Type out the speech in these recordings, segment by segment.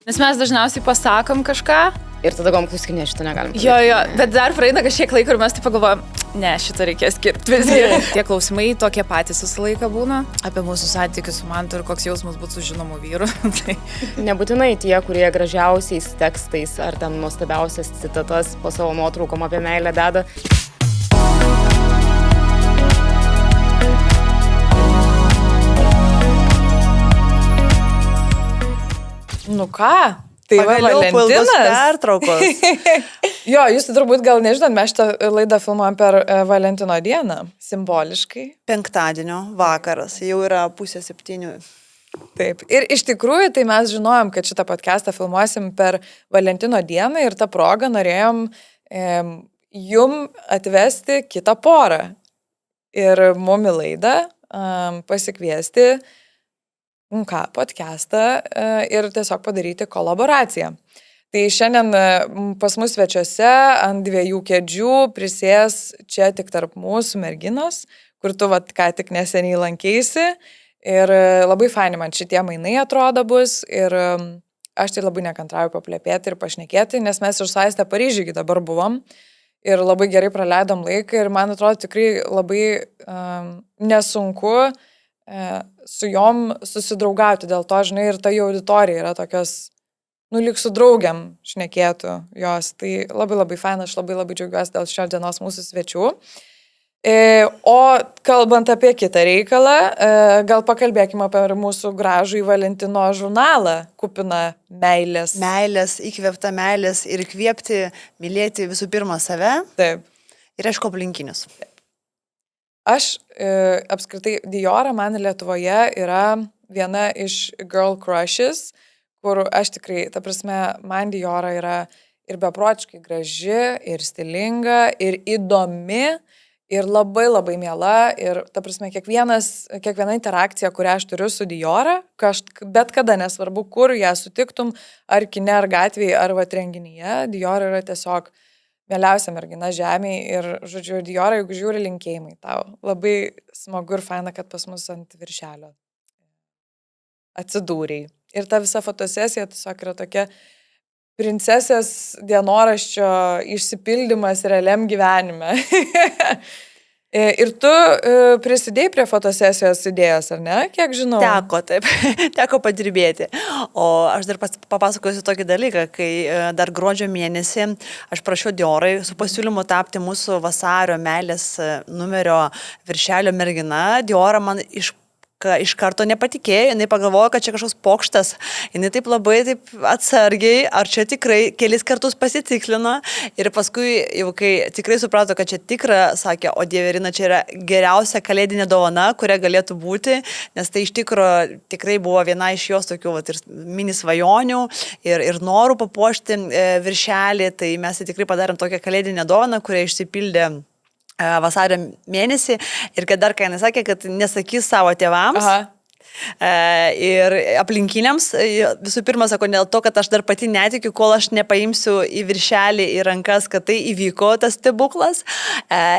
Nes mes dažniausiai pasakom kažką. Ir tada galvom, klausyk, ne, šito negalim. Jo, bet dar praeina kažkiek laiko ir mes taip pagalvojam, ne, šitą reikės skirti visgi. Tie klausimai tokie patys visą laiką būna apie mūsų santykius su Mantu ir koks jausmas būtų su žinomu vyru. Tai Nebūtinai tie, kurie gražiausiais tekstais ar ten nuostabiausias citatas po savo nuotraukom apie meilę deda. Nu ką? Tai va, Pagaliau Valentinas. pertraukos. Jo, jūs turbūt gal nežinot, mes šitą laidą filmuojam per Valentino dieną, simboliškai. Penktadienio vakaras, jau yra 6:30. Taip. Ir iš tikrųjų, tai mes žinojom, kad šitą podcastą filmuosim per Valentino dieną ir tą progą norėjom jum atvesti kitą porą. Ir mum į laidą pasikviesti podcastą ir tiesiog padaryti kolaboraciją. Tai šiandien pas mus svečiuose ant 2 kėdžių prisės čia tik tarp mūsų merginos, kur tu ką tik neseniai lankėsi. Ir labai faini man šitie mainai atrodo bus. Ir aš tai labai nekantrauju paplepėti ir pašnekėti, nes mes ir su Aiste Paryžiui dabar buvom. Ir labai gerai praleidom laiką ir man atrodo tikrai labai nesunku su jom susidraugauti dėl to, žinai, ir ta jų auditorija yra tokios, lyg su draugiam šnekėtų jos. Tai labai labai faina, aš labai džiaugiuosi dėl šios dienos mūsų svečių. O kalbant apie kitą reikalą, gal pakalbėkime apie mūsų gražų į Valentino žurnalą, kupiną meilės. Meilės, įkvėpta meilės ir įkvėpti, mylėti visų pirma save. Taip. Ir aišku, aplinkinius. Aš apskritai Diora man Lietuvoje yra viena iš girl crushes, kur aš tikrai, ta prasme, man Diora yra ir beprotiškai graži, ir stilinga, ir įdomi, ir labai miela. Ir ta prasme, kiekviena interakcija, kurią aš turiu su Diora, bet kada, nesvarbu, kur ją sutiktum, ar kine, ar gatvėje, ar renginyje, Diora yra tiesiog mieliausia mergina žemėje ir, žodžiu, Diora, jeigu žiūri, linkėjimai tau. Labai smagu ir faina, kad pas mus ant viršelio atsidūrei. Ir ta visa fotosesija tiesiog yra tokia princesės dienoraščio išsipildymas realiam gyvenime. Ir tu prisidėjai prie fotosesijos idėjos, ar ne? Kiek žinau? Teko, taip. Teko padirbėti. O aš dar papasakosiu tokį dalyką, kai dar gruodžio mėnesį aš prašiau Diorai su pasiūlymu tapti mūsų vasario meilės numerio viršelio mergina. Diora man iš karto nepatikėjo, jinai pagalvojo, kad čia kažkoks pokštas, jinai taip labai atsargiai, ar čia tikrai kelis kartus pasitiklino ir paskui, jau kai tikrai suprato, kad čia tikra, sakė, o Dieverina, čia yra geriausia kalėdinė dovana, kuria galėtų būti, nes tai iš tikrųjų tikrai buvo viena iš jos tokių ir mini svajonių ir norų papuošti viršelį, tai mes tai tikrai padarėm tokią kalėdinę dovaną, kurią išsipildė vasario mėnesį ir kad dar ką jinai sakė, kad nesakys savo tėvams. Aha. Ir aplinkiniams, visų pirma, sako, dėl to, kad aš dar pati netikiu, kol aš nepaimsiu į viršelį į rankas, kad tai įvyko tas stebuklas.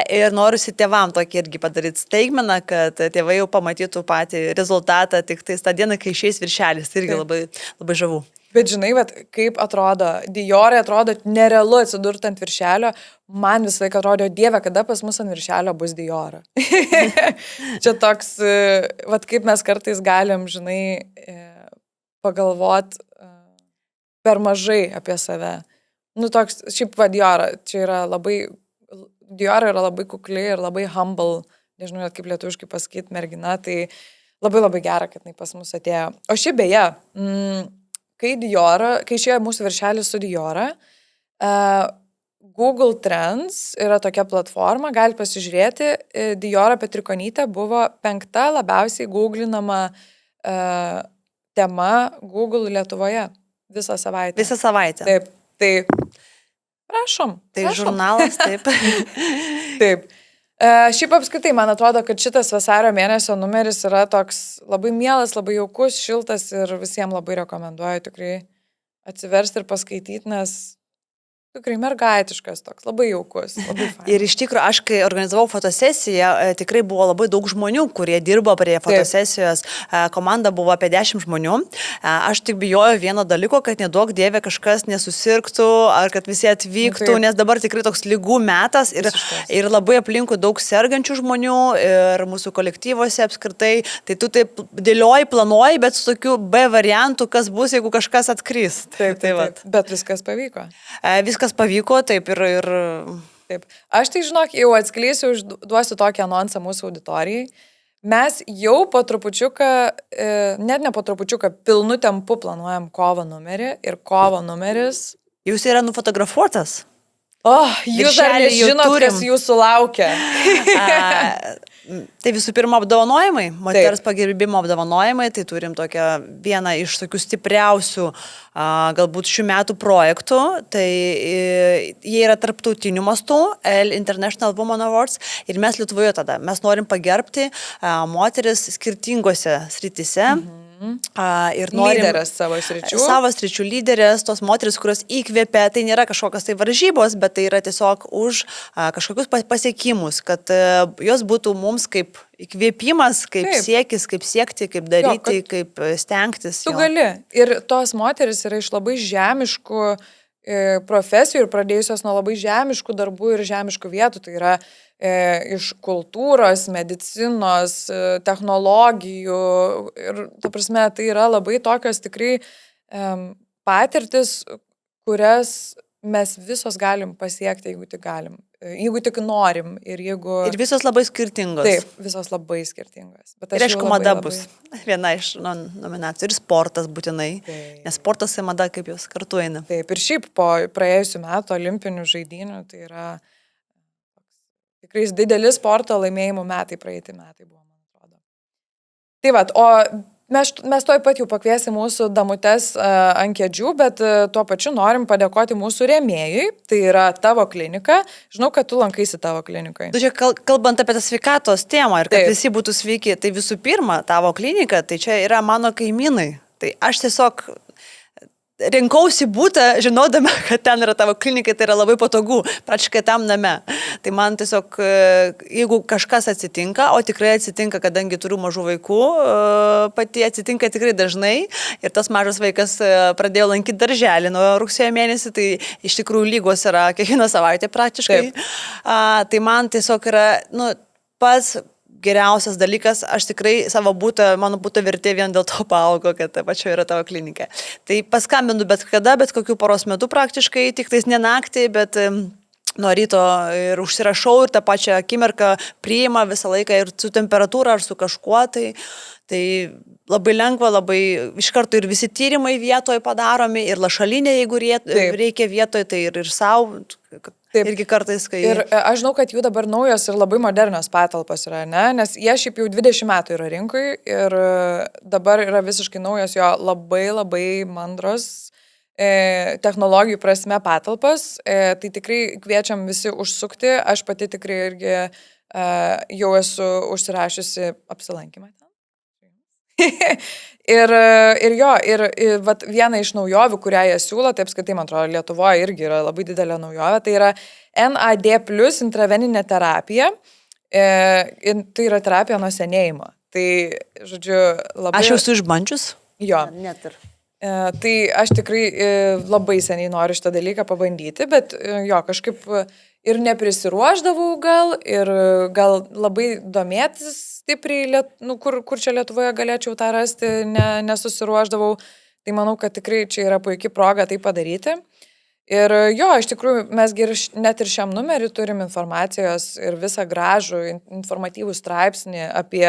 Ir noriu tėvam tokį irgi padaryti staigmeną, kad tėvai jau pamatytų patį rezultatą tik tais tą dieną, kai išeis viršelis. Tai irgi labai žavu. Bet žinai, kaip atrodo, Diorai atrodo nerealu atsidurti ant viršelio, man visą laiką atrodo, Dieve, kada pas mus ant viršelio bus Diora. Čia toks, kaip mes kartais galim, žinai, pagalvot per mažai apie save. Toks, šiaip Diora, Diora yra labai kukli ir labai humble, nežinau, kaip lietuviškai pasakyti, mergina, tai labai gera, kad jinai pas mus atėjo. O šiaip beje, kai išėjo mūsų viršelis su Diora, Google Trends yra tokia platforma, gali pasižiūrėti, Diora Petrikonytė buvo 5. labiausiai googlinama tema Google Lietuvoje visą savaitę. Visą savaitę. Taip, tai prašom. Tai žurnalas, taip. Taip. Šiaip apskritai, man atrodo, kad šitas vasario mėnesio numeris yra toks labai mielas, labai jaukus, šiltas ir visiems labai rekomenduoju tikrai atsiversti ir paskaityti, nes tikrai mergaitiškas toks, labai jaukus. Labai fainas. Ir iš tikrųjų, aš kai organizavau fotosesiją, tikrai buvo labai daug žmonių, kurie dirbo prie fotosesijos. Komanda buvo apie 10 žmonių. Aš tik bijojau vieno dalyko, kad nedaug dievė kažkas nesusirgtų, ar kad visi atvyktų, nes dabar tikrai toks lygų metas ir labai aplinkui daug sergančių žmonių ir mūsų kolektyvose apskritai. Tai tu taip dėlioji, planuoji, bet su tokiu B variantu, kas bus, jeigu kažkas atkris. Taip. Bet viskas pavyko. Viskas pavyko, taip ir... Taip. Aš tai, žinok, jau atskleisiu, duosiu tokį anonsą mūsų auditorijai. Mes jau po trupučiuką, net ne po trupučiuką, pilnu tempu planuojam kovo numerį ir kovo numeris... Jūs yra nufotografuotas? Jūs dar nežinot, kas jūsų laukia. Tai visų pirma apdovanojimai, moters pagerbimo apdovanojimai, tai turim tokią vieną iš tokių stipriausių galbūt šių metų projektų, tai jie yra tarptautiniu mastu, International Women Awards ir mes Lietuvoje tada, mes norim pagerbti moteris skirtingose srityse. Ir lyderės savo sričių. Savo sričių lyderės, tos moteris, kurios įkvėpia, tai nėra kažkokios tai varžybos, bet tai yra tiesiog už kažkokius pasiekimus, kad jos būtų mums kaip įkvėpimas, kaip siekis, kaip siekti, kaip daryti, kaip stengtis. Tu gali. Ir tos moteris yra iš labai žemiškų profesijų ir pradėjusios nuo labai žemiškų darbų ir žemiškų vietų. Tai yra iš kultūros, medicinos, technologijų ir, ta prasme, tai yra labai tokios tikrai patirtis, kurias mes visos galim pasiekti, jeigu tik galim, jeigu tik norim ir jeigu... Ir visos labai skirtingos. Taip, visos labai skirtingos. Bet ir aišku, mada bus viena iš nominacijų. Ir sportas būtinai, nes sportas ir mada kaip jos kartu eina. Taip, ir šiaip po praėjusių metų olimpinių žaidynių tai yra tikrai didelis sporto laimėjimų metai, praeiti metai buvo, man atrodo. Tai vat, o mes toj pat jau pakviesim mūsų damutes ant kėdžių, bet tuo pačiu norim padėkoti mūsų rėmėjui, tai yra tavo klinika. Žinau, kad tu lankaisi tavo klinikoje. Tu čia kalbant apie tą sveikatos temą ir kad visi būtų sveiki, tai visų pirma, tavo klinika, tai čia yra mano kaimynai. Tai aš tiesiog... rinkausi būtą, žinodama, kad ten yra tavo klinika, tai yra labai patogu, praktiškai tam name. Tai man tiesiog, jeigu kažkas atsitinka, o tikrai atsitinka, kadangi turiu mažų vaikų, pati atsitinka tikrai dažnai ir tas mažas vaikas pradėjo lankyti darželį nuo rugsėjo mėnesį, tai iš tikrųjų lygos yra kiekvieną savaitę praktiškai. Tai man tiesiog yra, pats geriausias dalykas, aš tikrai savo būtą, mano būtų vertė vien dėl to paaugo, kad pačio yra tavo klinika. Tai paskambinu bet kada, bet kokių poros metų praktiškai, tik tais ne naktį, bet nuo ryto ir užsirašau ir tą pačią akimirką priima visą laiką ir su temperatūra ar su kažkuo, tai labai lengva, labai iš karto ir visi tyrimai vietoje padaromi, ir lašalinė, jeigu reikia vietoje, tai ir savo. Taip. Irgi kartais, kai... Ir aš žinau, kad jų dabar naujos ir labai modernios patalpos yra, ne? Nes jie šiaip jau 20 metų yra rinkui ir dabar yra visiškai naujos jo labai mandros technologijų prasme patalpos. Tai tikrai kviečiam visi užsukti. Aš pati tikrai irgi jau esu užsirašiusi apsilankymą ten. Ir vat viena iš naujovių, kurią jie siūlo, taip apskritai, man atrodo, Lietuvoje irgi yra labai didelė naujovė, tai yra NAD+ intraveninė terapija. Tai yra terapija nuo senėjimo. Tai, žodžiu, labai... Aš jau esu išbandžius? Jo. Net ir. Tai aš tikrai labai seniai noriu šitą dalyką pabandyti, bet jo, kažkaip ir neprisiruošdavau ir gal labai domėtis stipriai, kur čia Lietuvoje galėčiau tą rasti, nesusiruošdavau. Tai manau, kad tikrai čia yra puikia proga tai padaryti. Ir jo, iš tikrųjų, mes net ir šiam numeriu turim informacijos ir visą gražų informatyvų straipsnį apie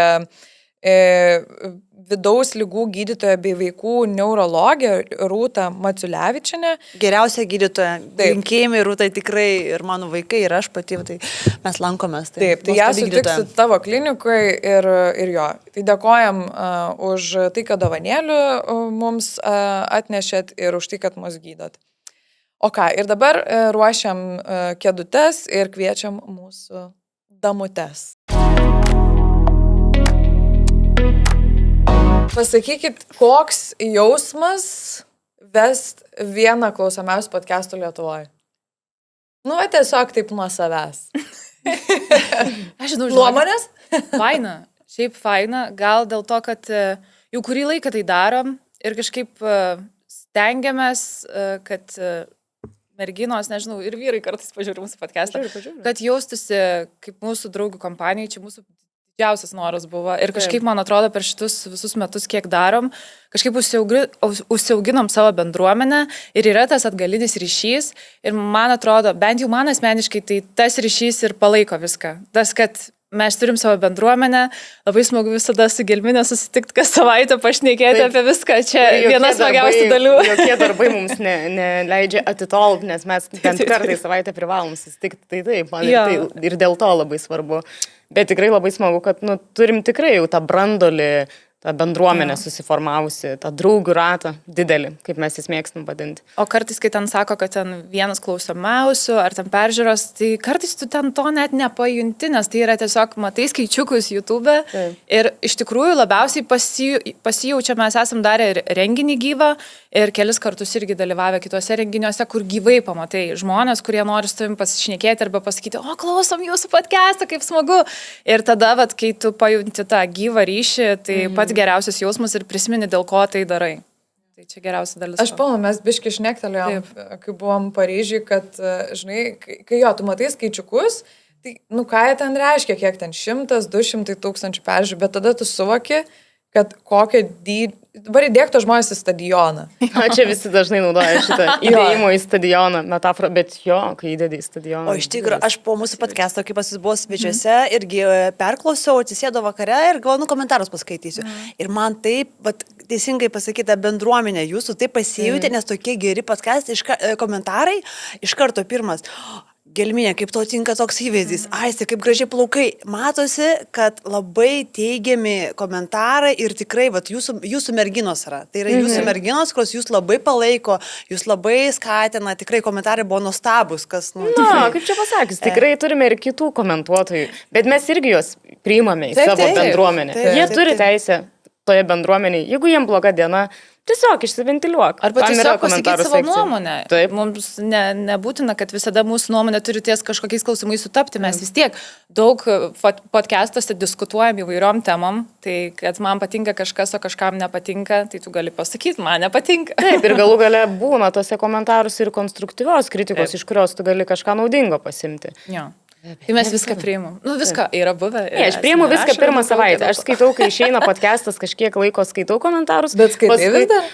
vidaus ligų gydytoja bei vaikų neurologė Rūta Maciulevičienė. Geriausia gydytoja. Linkėjimai Rūtai tikrai ir mano vaikai, ir aš pati, tai mes lankomės. Taip, tai ją sutiksit tavo klinikoje ir jo. Tai dėkojam už tai, kad dovanėlių mums atnešėt ir už tai, kad mus gydot. O ką, ir dabar ruošiam kėdutes ir kviečiam mūsų damutes. Pasakykit, koks jausmas vest vieną klausomiausių podcastų Lietuvoje? Nu, va, tiesiog taip nuo savęs. Aš žinau, Nuomonės? Faina. Šiaip faina. Gal dėl to, kad jau kurį laiką tai darom ir kažkaip stengiamės, kad merginos, nežinau, ir vyrai kartais pažiūrė mūsų podcastą, kad jaustųsi kaip mūsų draugų kompanijai, čia mūsų didžiausias noras buvo. Ir kažkaip, man atrodo, per šitus visus metus, kiek darom, kažkaip užsiauginom savo bendruomenę ir yra tas atgalinis ryšys. Ir man atrodo, bent jau man asmeniškai, tai tas ryšys ir palaiko viską. Tas, kad mes turim savo bendruomenę, labai smagu visada su Gelminė susitikti kas savaitę, pašnekėti apie viską. Čia viena smagiausių dalių. Jokie darbai mums neleidžia atitolti, nes mes bent kartą į savaitę privalom susitikti. Tai taip, man ir dėl to labai svarbu. Bet tikrai labai smagu, kad turim tikrai jau tą brandolį, tą bendruomenę susiformavusi, tą draugų ratą didelį, kaip mes jis mėgstam vadinti. O kartais, kai ten sako, kad ten vienas klausomiausių ar ten peržiūros, tai kartais tu ten to net nepajunti, nes tai yra tiesiog, matai skaičiukus YouTube ir iš tikrųjų labiausiai pasijaučia, mes esam darę ir renginį gyvą ir kelis kartus irgi dalyvavę kitose renginiuose, kur gyvai pamatai žmonės, kurie nori su tavim pasišnekėti arba pasakyti, o klausom jūsų podcastą, kaip smagu. Ir tada, kai tu pajunti tą gyvą ryšį, tai pats geriausias jausmas ir prisimeni, dėl ko tai darai. Tai čia geriausia dalis. Aš pamenu, mes biški šnektelėjom, kai buvom Paryžiui, kad, žinai, kai tu matai skaičiukus, tai, ką jie ten reiškia, kiek ten 100-200 tūkstančių peržiūrų, bet tada tu suvoki, kad kokio dydžio... Dabar įdėk to žmonės į stadioną. Čia visi dažnai naudoja šitą įdėjimo į stadioną metaforą, bet kai įdėdė į stadioną. O iš tikrųjų, aš po mūsų podcast'o, kaip pas jūs buvo svečiuose, irgi perklausiau, atsisėdo vakare ir galvoju, komentarus paskaitysiu. Ir man taip, teisingai pasakyta, bendruomenė jūsų taip pasijutė, nes tokie geri podcastai, komentarai, iš karto pirmas. Gelminė, kaip tau tinka toks įvaizdis, Aistė, kaip gražiai plaukai. Matosi, kad labai teigiami komentarai ir tikrai jūsų merginos yra. Tai yra jūsų merginos, kurios jūs labai palaiko, jūs labai skatina, tikrai komentarai buvo nuostabus. Kaip čia pasakius, tikrai turime ir kitų komentuotojų, bet mes irgi juos priimame į savo bendruomenę. Jie turi teisę toje bendruomenėje, jeigu jiems bloga diena, tiesiog išsiventiliuok. Arba tiesiog pasakyti savo nuomonę. Taip. Mums nebūtina, kad visada mūsų nuomonė turi ties kažkokiais klausimais sutapti. Mes vis tiek daug podcastuose diskutuojam įvairiom temam. Tai kad man patinka kažkas, o kažkam nepatinka, tai tu gali pasakyti, man nepatinka. Taip, ir galų gale būna tose komentaruose ir konstruktyvios kritikos, iš kurios tu gali kažką naudingo pasimti. Jo. Tai mes viską priimam. Viską yra buvę. Aš priimu viską pirmą savaitę. Aš skaitau, kai išeina podcastas, kažkiek laiko skaitau komentarus. Bet skaitai vis dar?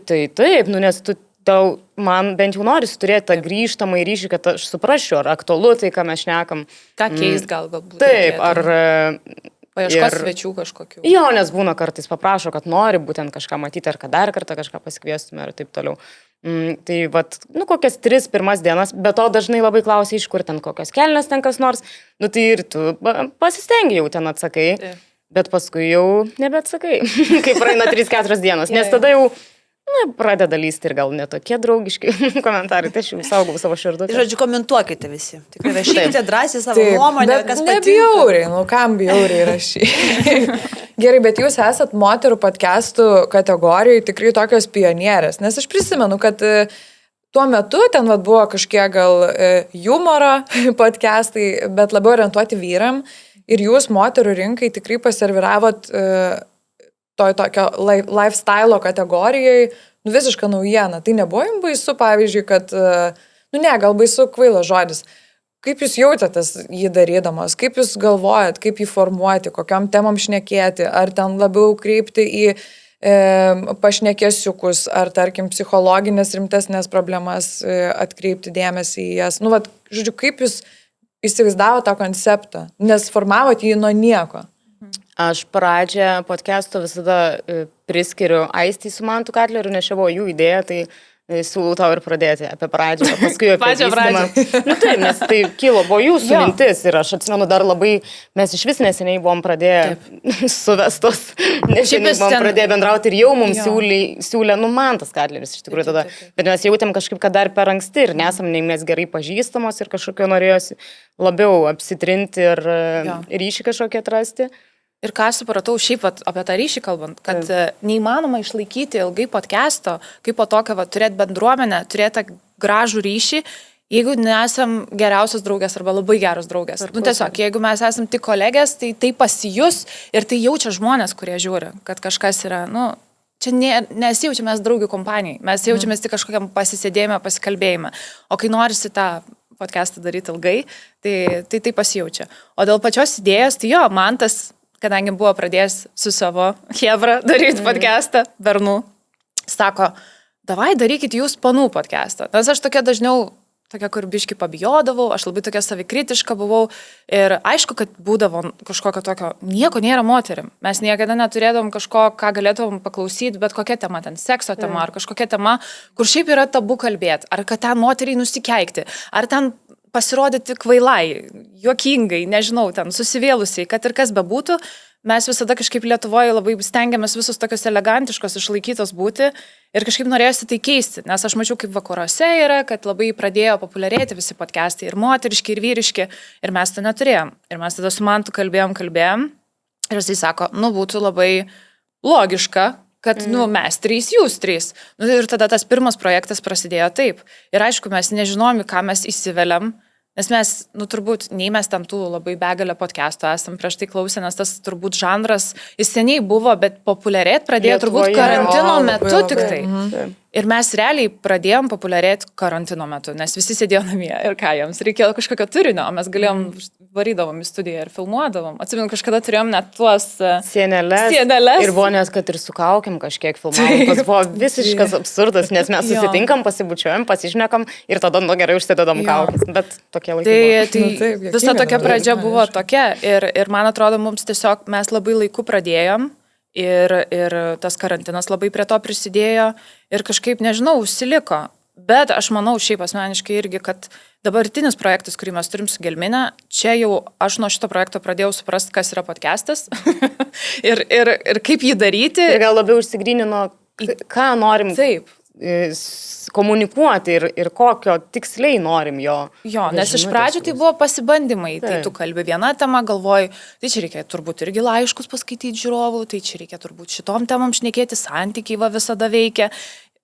Tai taip, nes tau man bent jau norisi turėti tą grįžtamą ryšį, kad aš suprasčiau, ar aktualu tai, ką mes šnekam. Ką keist galbūt. Taip, ar... Paieškos svečių kažkokių. Jo, nes būna kartais paprašo, kad nori būtent kažką matyti, ar kad dar kartą kažką pasikviestume ir taip toliau. Tai kokias 3 pirmas dienas, bet to dažnai labai klausia, iš kur ten kokios kelnes ten kas nors, tai ir tu pasistengi jau ten atsakai, bet paskui jau nebeatsakai, kai praeina 3-4 dienas, nes tada jau pradeda lysti ir gal netokie draugiški komentarai, tai aš jau saugau savo širdutę. Žodžiu, komentuokite visi. Tikrai rašykite drąsiai savo nuomonę, kas patinka. Bjauriai, kam bjauriai rašyti. Gerai, bet jūs esat moterų podcastų kategorijoje tikrai tokios pionierės, nes aš prisimenu, kad tuo metu ten buvo kažkiek gal humoro podcastai, bet labiau orientuoti vyram ir jūs moterų rinkai tikrai paserviravot tokio lifestyle kategorijoje, visišką naujieną. Tai nebuvo jums baisu, pavyzdžiui, kad, gal baisu kvailas žodis. Kaip jūs jautėtės jį darydamas, kaip jūs galvojat, kaip jį formuoti, kokiam temam šnekėti, ar ten labiau kreipti į pašnekėsiukus, ar tarkim psichologinės rimtesnės problemas atkreipti dėmesį į jas. Žodžiu, kaip jūs įsivaizdavo tą konceptą, nes formavot jį nuo nieko. Aš pradžią podcast'o visada priskiriu Aistį su Mantu Katleriu, nes čia buvo jų idėja, tai siūlau tau ir pradėti apie pradžią, paskui apie vystymą. Taip, nes tai kilo, buvo jūsų mintis ir aš atsimenu dar labai, mes iš vis neseniai buvom pradėję suvestos, neseniai buvom pradėję bendrauti ir jau mums siūlė, Mantas Katleris iš tikrųjų tada, bet mes jautėm kažkaip, kad dar per anksti ir nesam nei mes gerai pažįstamos ir kažkokio norėjosi labiau apsitrinti ir ryšį kažkokį atrasti. Ir ką supratau šiaip apie tą ryšį kalbant, kad neįmanoma išlaikyti ilgai podcast'o, kaip po tokio turėti bendruomenę, turėti gražų ryšį, jeigu nesam geriausios draugės arba labai geros draugės. Nu, tiesiog, jeigu mes esam tik kolegės, tai pasijus ir tai jaučia žmonės, kurie žiūri, kad kažkas yra, nu, čia nesijaučiamės draugių kompanijai, mes jaučiamės tik kažkokiam pasisėdėjime, pasikalbėjime. O kai norisi tą podcastą daryti ilgai, tai pasijaučia. O dėl pačios idėjos, tai jo, man tas, kadangi buvo pradėjęs su savo chebra daryti podcastą, Bernų, sako, davai darykit jūs panų podcastą. Nes aš tokia dažniau, tokia, kur biški pabijodavau, aš labai tokia savikritiška buvau ir aišku, kad būdavo kažkokio tokio, nieko nėra moterim. Mes niekada neturėdavom kažko, ką galėtumėm paklausyti, bet kokia tema ten, sekso tema ar kažkokia tema, kur šiaip yra tabu kalbėti, ar kad ten moteriai nusikeikti, ar ten pasirodyti kvailai, juokingai, nežinau, ten susivėlusiai, kad ir kas bebūtų, mes visada kažkaip Lietuvoje labai stengiamės visus tokios elegantiškos išlaikytos būti ir kažkaip norėjusi tai keisti, nes aš mačiau, kaip vakaruose yra, kad labai pradėjo populiarėti visi podcastai ir moteriški, ir vyriški, ir mes to neturėjom. Ir mes tada su Mantu kalbėjom, ir jisai sako, nu būtų labai logiška, kad, nu, mes 3, jūs 3. Nu, ir tada tas pirmas projektas prasidėjo taip. Ir aišku, mes nežinom, ką mes įsiveliam, nes mes, nu, turbūt, nei mes ten tų labai begalę podcastų esam prieš tai klausę, nes tas turbūt žanras, jis seniai buvo, bet populiarėti pradėjo turbūt karantino metu tik tai. Ir mes realiai pradėjom populiarėti karantino metu, nes visi sėdėjo namie ir ką, jiems reikėjo kažkokio turinio, o mes galėjom, varydavom į studiją ir filmuodavom. Atsimenu, kažkada turėjom net tuos sienelės. Ir buvo nes, kad ir su kaukiam kažkiek filmavom, kas buvo visiškas absurdas, nes mes susitinkam, pasibučiuojam, pasišnekam ir tada, nu, gerai užsidedam kaukės, bet tokie laikai. Tai visa tokia pradžia buvo tokia ir man atrodo, mums tiesiog mes labai laiku pradėjom. Ir tas karantinas labai prie to prisidėjo ir kažkaip, nežinau, užsiliko. Bet aš manau šiaip asmeniškai irgi, kad dabartinis projektas, kurį mes turim su Gelmine, čia jau aš nuo šito projekto pradėjau suprasti, kas yra podcastas ir kaip jį daryti. Ir gal labiau užsigrynino, ką norim komunikuoti ir kokio tiksliai norim jo. Jo, nes iš pradžių tai buvo pasibandymai, tai tu kalbi vieną temą, galvoji, tai čia reikia turbūt irgi laiškus paskaityti žiūrovų, tai čia reikia turbūt šitom temam šnekėti, santykiai va visada veikia.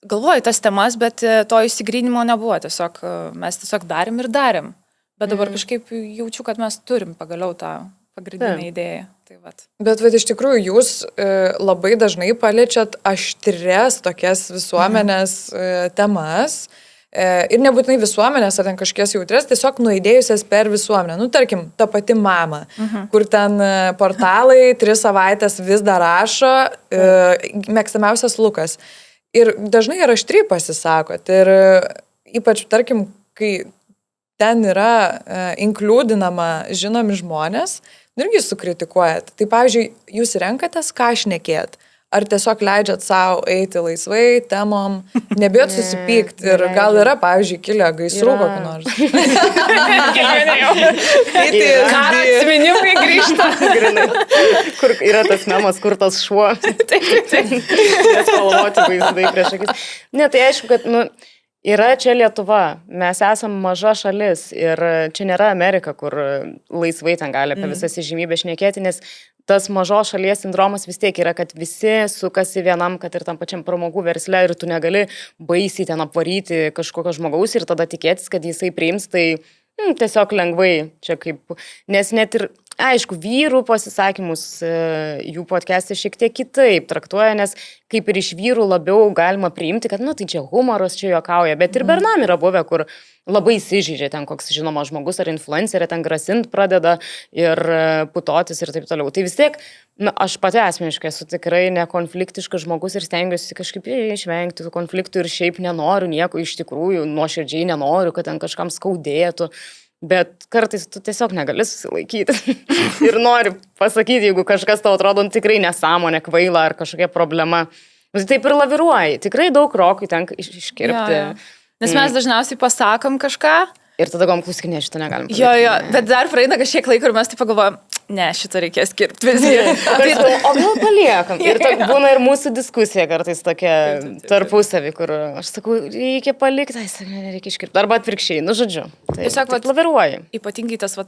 Galvoju tas temas, bet to įsigrynimo nebuvo, tiesiog mes tiesiog darėm. Bet dabar kažkaip jaučiu, kad mes turim pagaliau tą pagrindinę idėją. Tai vat. Bet iš tikrųjų jūs labai dažnai paliečiat aštres tokias visuomenės temas ir nebūtinai visuomenės ar ten kažkies jautres, tiesiog nuėdėjusias per visuomenę. Nu, tarkim, ta pati mama, kur ten portalai 3 savaitės vis dar rašo, mėgstamiausias Lukas. Ir dažnai ir aštriai pasisakot. Ir ypač, tarkim, kai ten yra inkliūdinama žinomi žmonės, irgi sukritikuojat. Tai, pavyzdžiui, jūs renkatės, ką šnekėt? Ar tiesiog leidžiat savo eiti laisvai, temom, nebijot susipykti ir gal yra, pavyzdžiui, kilę gaisrų kokį nors? Ką atsiminimai grįžta? Kur yra tas memas, kur tas šuo? Nespalvoti vaizdai prieš akis. Ne, tai aišku, kad, nu, yra čia Lietuva, mes esam maža šalis ir čia nėra Amerika, kur laisvai ten gali apie visas įžymybės šnekėti, nes tas mažos šalies sindromas vis tiek yra, kad visi sukasi vienam, kad ir tam pačiam pramogų versle ir tu negali baisiai ten apvaryti kažkokio žmogaus ir tada tikėtis, kad jisai priims, tai tiesiog lengvai čia kaip, nes net ir aišku, vyrų pasisakymus jų podcast'e šiek tiek kitaip traktuoja, nes kaip ir iš vyrų labiau galima priimti, kad, nu, tai čia humoras, čia juokauja, bet ir bernam yra buvę, kur labai įsižeidžia ten koks žinomas žmogus ar influencerė ten grasint pradeda ir putotis ir taip toliau. Tai vis tiek, na, aš pati asmeniškai esu tikrai nekonfliktiškas žmogus ir stengiuosi kažkaip išvengti tų konfliktų ir šiaip nenoriu nieko iš tikrųjų, nuoširdžiai nenoriu, kad ten kažkam skaudėtų. Bet kartais tu tiesiog negali susilaikyti ir nori pasakyti, jeigu kažkas tau atrodo tikrai nesąmonė, kvaila ar kažkokia problema. Taip ir laviruoji. Tikrai daug rokui tenka iškirpti. Jo. Nes mes dažniausiai pasakom kažką. Ir tada galvom, klausyk, ne, šito negalim padaryti. Jo, bet dar praeina kažkiek laiko ir mes taip pagalvojam, ne, šito reikės kirpti visgi. O gal paliekam. Ir būna ir mūsų diskusija kartais tokia tarpusavį, kur aš sakau, reikia palikti, nereikia iškirpti. Arba atvirkščiai, nu žodžiu. Tiesiog laviruoji. Ypatingai tas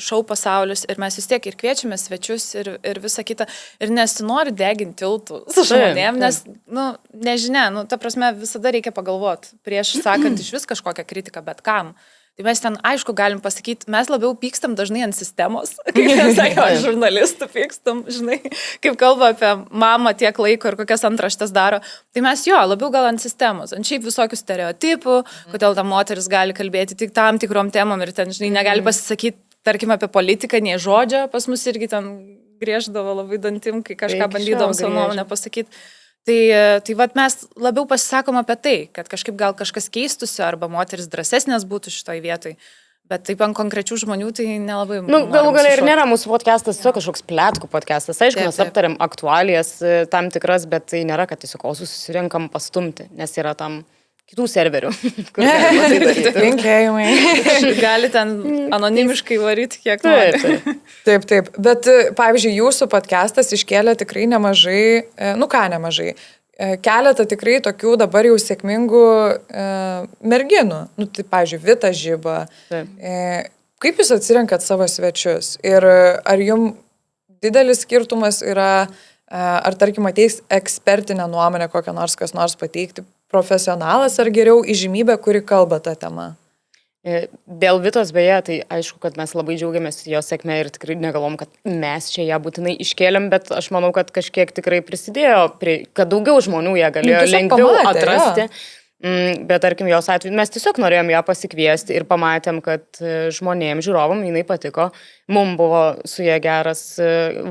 šou pasaulis ir mes vis tiek ir kviečiame svečius ir visą kitą. Ir nesinori deginti tiltų su žmonėm, nes, nu, nežinia, nu, ta prasme, visada reikia pagalvoti prieš sakant iš vis kažkokią kritiką, bet kam. Tai mes ten, aišku, galim pasakyti, mes labiau pykstam dažnai ant sistemos, kaip mes sakome, žurnalistų pykstam, žinai, kaip kalba apie mamą tiek laiko ir kokias antraštes daro. Tai mes jo, labiau gal ant sistemos, ant šiaip visokių stereotipų, kodėl ta moteris gali kalbėti tik tam tikrom temom ir ten, žinai, negali pasisakyti, tarkim, apie politiką, nei žodžio, pas mus irgi ten grieždavo labai dantim, kai kažką bandydom savo nuomonę pasakyti. Tai vat mes labiau pasisakom apie tai, kad kažkaip gal kažkas keistusi arba moteris drąsesnės būtų šitoj vietoj. Bet taip ant konkrečių žmonių tai nelabai... Galų galia ir nėra mūsų podcastas, tiesiog kažkoks pletkų podcastas. Aišku, mes aptariam aktualijas tam tikras, bet tai nėra, kad tiesiog susirinkam pastumti, nes yra tam kitų serverių. Linkėjimai. Gali ten anonimiškai varyti, kiek nori. Taip. Bet, pavyzdžiui, jūsų podcastas iškėlė tikrai nemažai, nemažai, keletą tikrai tokių dabar jau sėkmingų merginų. Tai, pavyzdžiui, Vita Žiba. Kaip jūs atsirenkat savo svečius? Ir ar jums didelis skirtumas yra, ar tarkim ateis ekspertinę nuomonę kokią nors, kas nors pateikti, profesionalas ar geriau įžymybė, kuri kalba tą temą? Dėl Vitos beje, tai aišku, kad mes labai džiaugiamės jos sėkmę ir tikrai negalvom, kad mes čia ją būtinai iškėlėm, bet aš manau, kad kažkiek tikrai prisidėjo, kad daugiau žmonių ją galėjo lengviau atrasti. Bet tarkim, jos atveju mes tiesiog norėjom ją pasikviesti ir pamatėm, kad žmonėms, žiūrovam, jinai patiko. Mums buvo su ją geras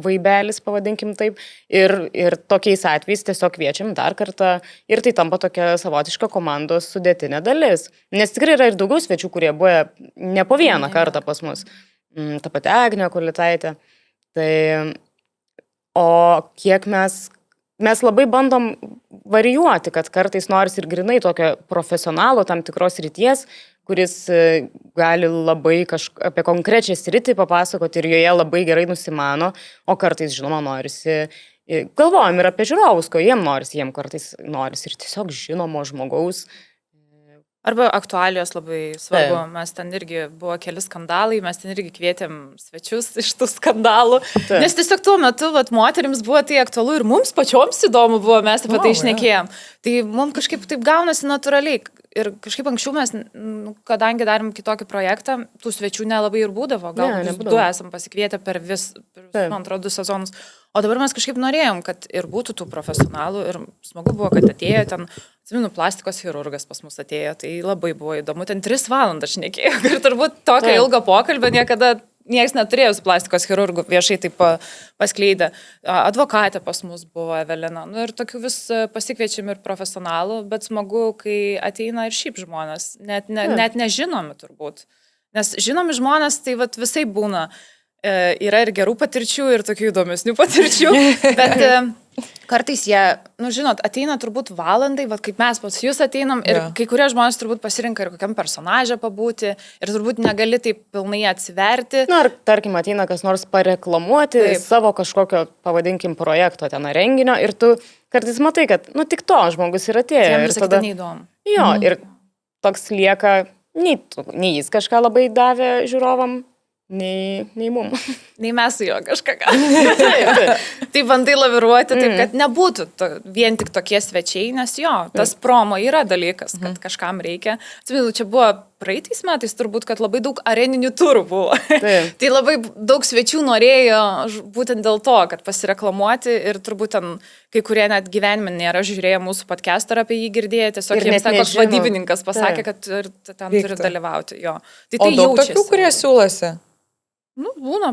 vaibelis, pavadinkim taip. Ir tokiais atvejais tiesiog kviečiam dar kartą ir tai tampa tokia savotiška komandos sudėtinė dalis. Nes tikrai yra ir daugiau svečių, kurie buvo ne po vieną kartą pas mus. Ta pati Agnė Kulitaitė. O kiek mes labai bandom varijuoti, kad kartais noris ir grinai tokio profesionalo tam tikros ryties, kuris gali labai apie konkrečią sritį papasakoti ir joje labai gerai nusimano, o kartais, žinoma, norisi, galvojam ir apie žiūrovus, ko jiem kartais norisi ir tiesiog žinomo žmogaus. Arba aktualijos labai svarbu. Mes ten irgi buvo keli skandalai, mes ten irgi kvietėm svečius iš tų skandalų. Nes tiesiog tuo metu moterims buvo tai aktualu ir mums pačioms įdomu buvo, mes apie tai šnekėjom. Tai mums kažkaip taip gaunasi natūraliai. Ir kažkaip anksčiau mes, kadangi darėm kitokį projektą, tų svečių nelabai ir būdavo. Gal du esam pasikvietę per man atrodo, 2 sezonus. O dabar mes kažkaip norėjom, kad ir būtų tų profesionalų ir smagu buvo, kad atėjo ten, atsimenu, plastikos chirurgas pas mus atėjo, tai labai buvo įdomu, ten 3 valandas šnekėjo ir turbūt tokio ilgo pokalbio niekada niekas neturėjo su plastikos chirurgu viešai taip paskleidę. Advokatė pas mus buvo Evelina. Ir tokių vis pasikviečiam ir profesionalų, bet smagu, kai ateina ir šiaip žmonės, net nežinomi turbūt. Nes žinomi žmonės tai visai būna. Yra ir gerų patirčių, ir tokių įdomesnių patirčių, bet kartais jie, žinot, ateina turbūt valandai, kaip mes pas jūs ateinam, ir kai kurie žmonės turbūt pasirinka ir kokiam personažą pabūti, ir turbūt negali taip pilnai atsiverti. Ar tarkim ateina kas nors pareklamuoti savo kažkokio, pavadinkim, projekto ten renginio, ir tu kartais matai, kad, tik to žmogus ir atėjo. Jam ir tada neįdomu. Jo, ir toks lieka, nei jis kažką labai davė žiūrovam, nei mum. Nei mes su juo kažką Tai bandai laviruoti taip, kad nebūtų vien tik tokie svečiai, nes tas promo yra dalykas, kad kažkam reikia. Atsimenu, čia buvo praeitais metais turbūt, kad labai daug areninių turų buvo. Tai labai daug svečių norėjo būtent dėl to, kad pasireklamuoti ir turbūt ten kai kurie net gyvenime nėra žiūrėję mūsų podcastą ar apie jį girdėję, tiesiog jiems koks vadybininkas pasakė, kad ten turi dalyvauti. O daug tokių, kurie siūlosi? Būna.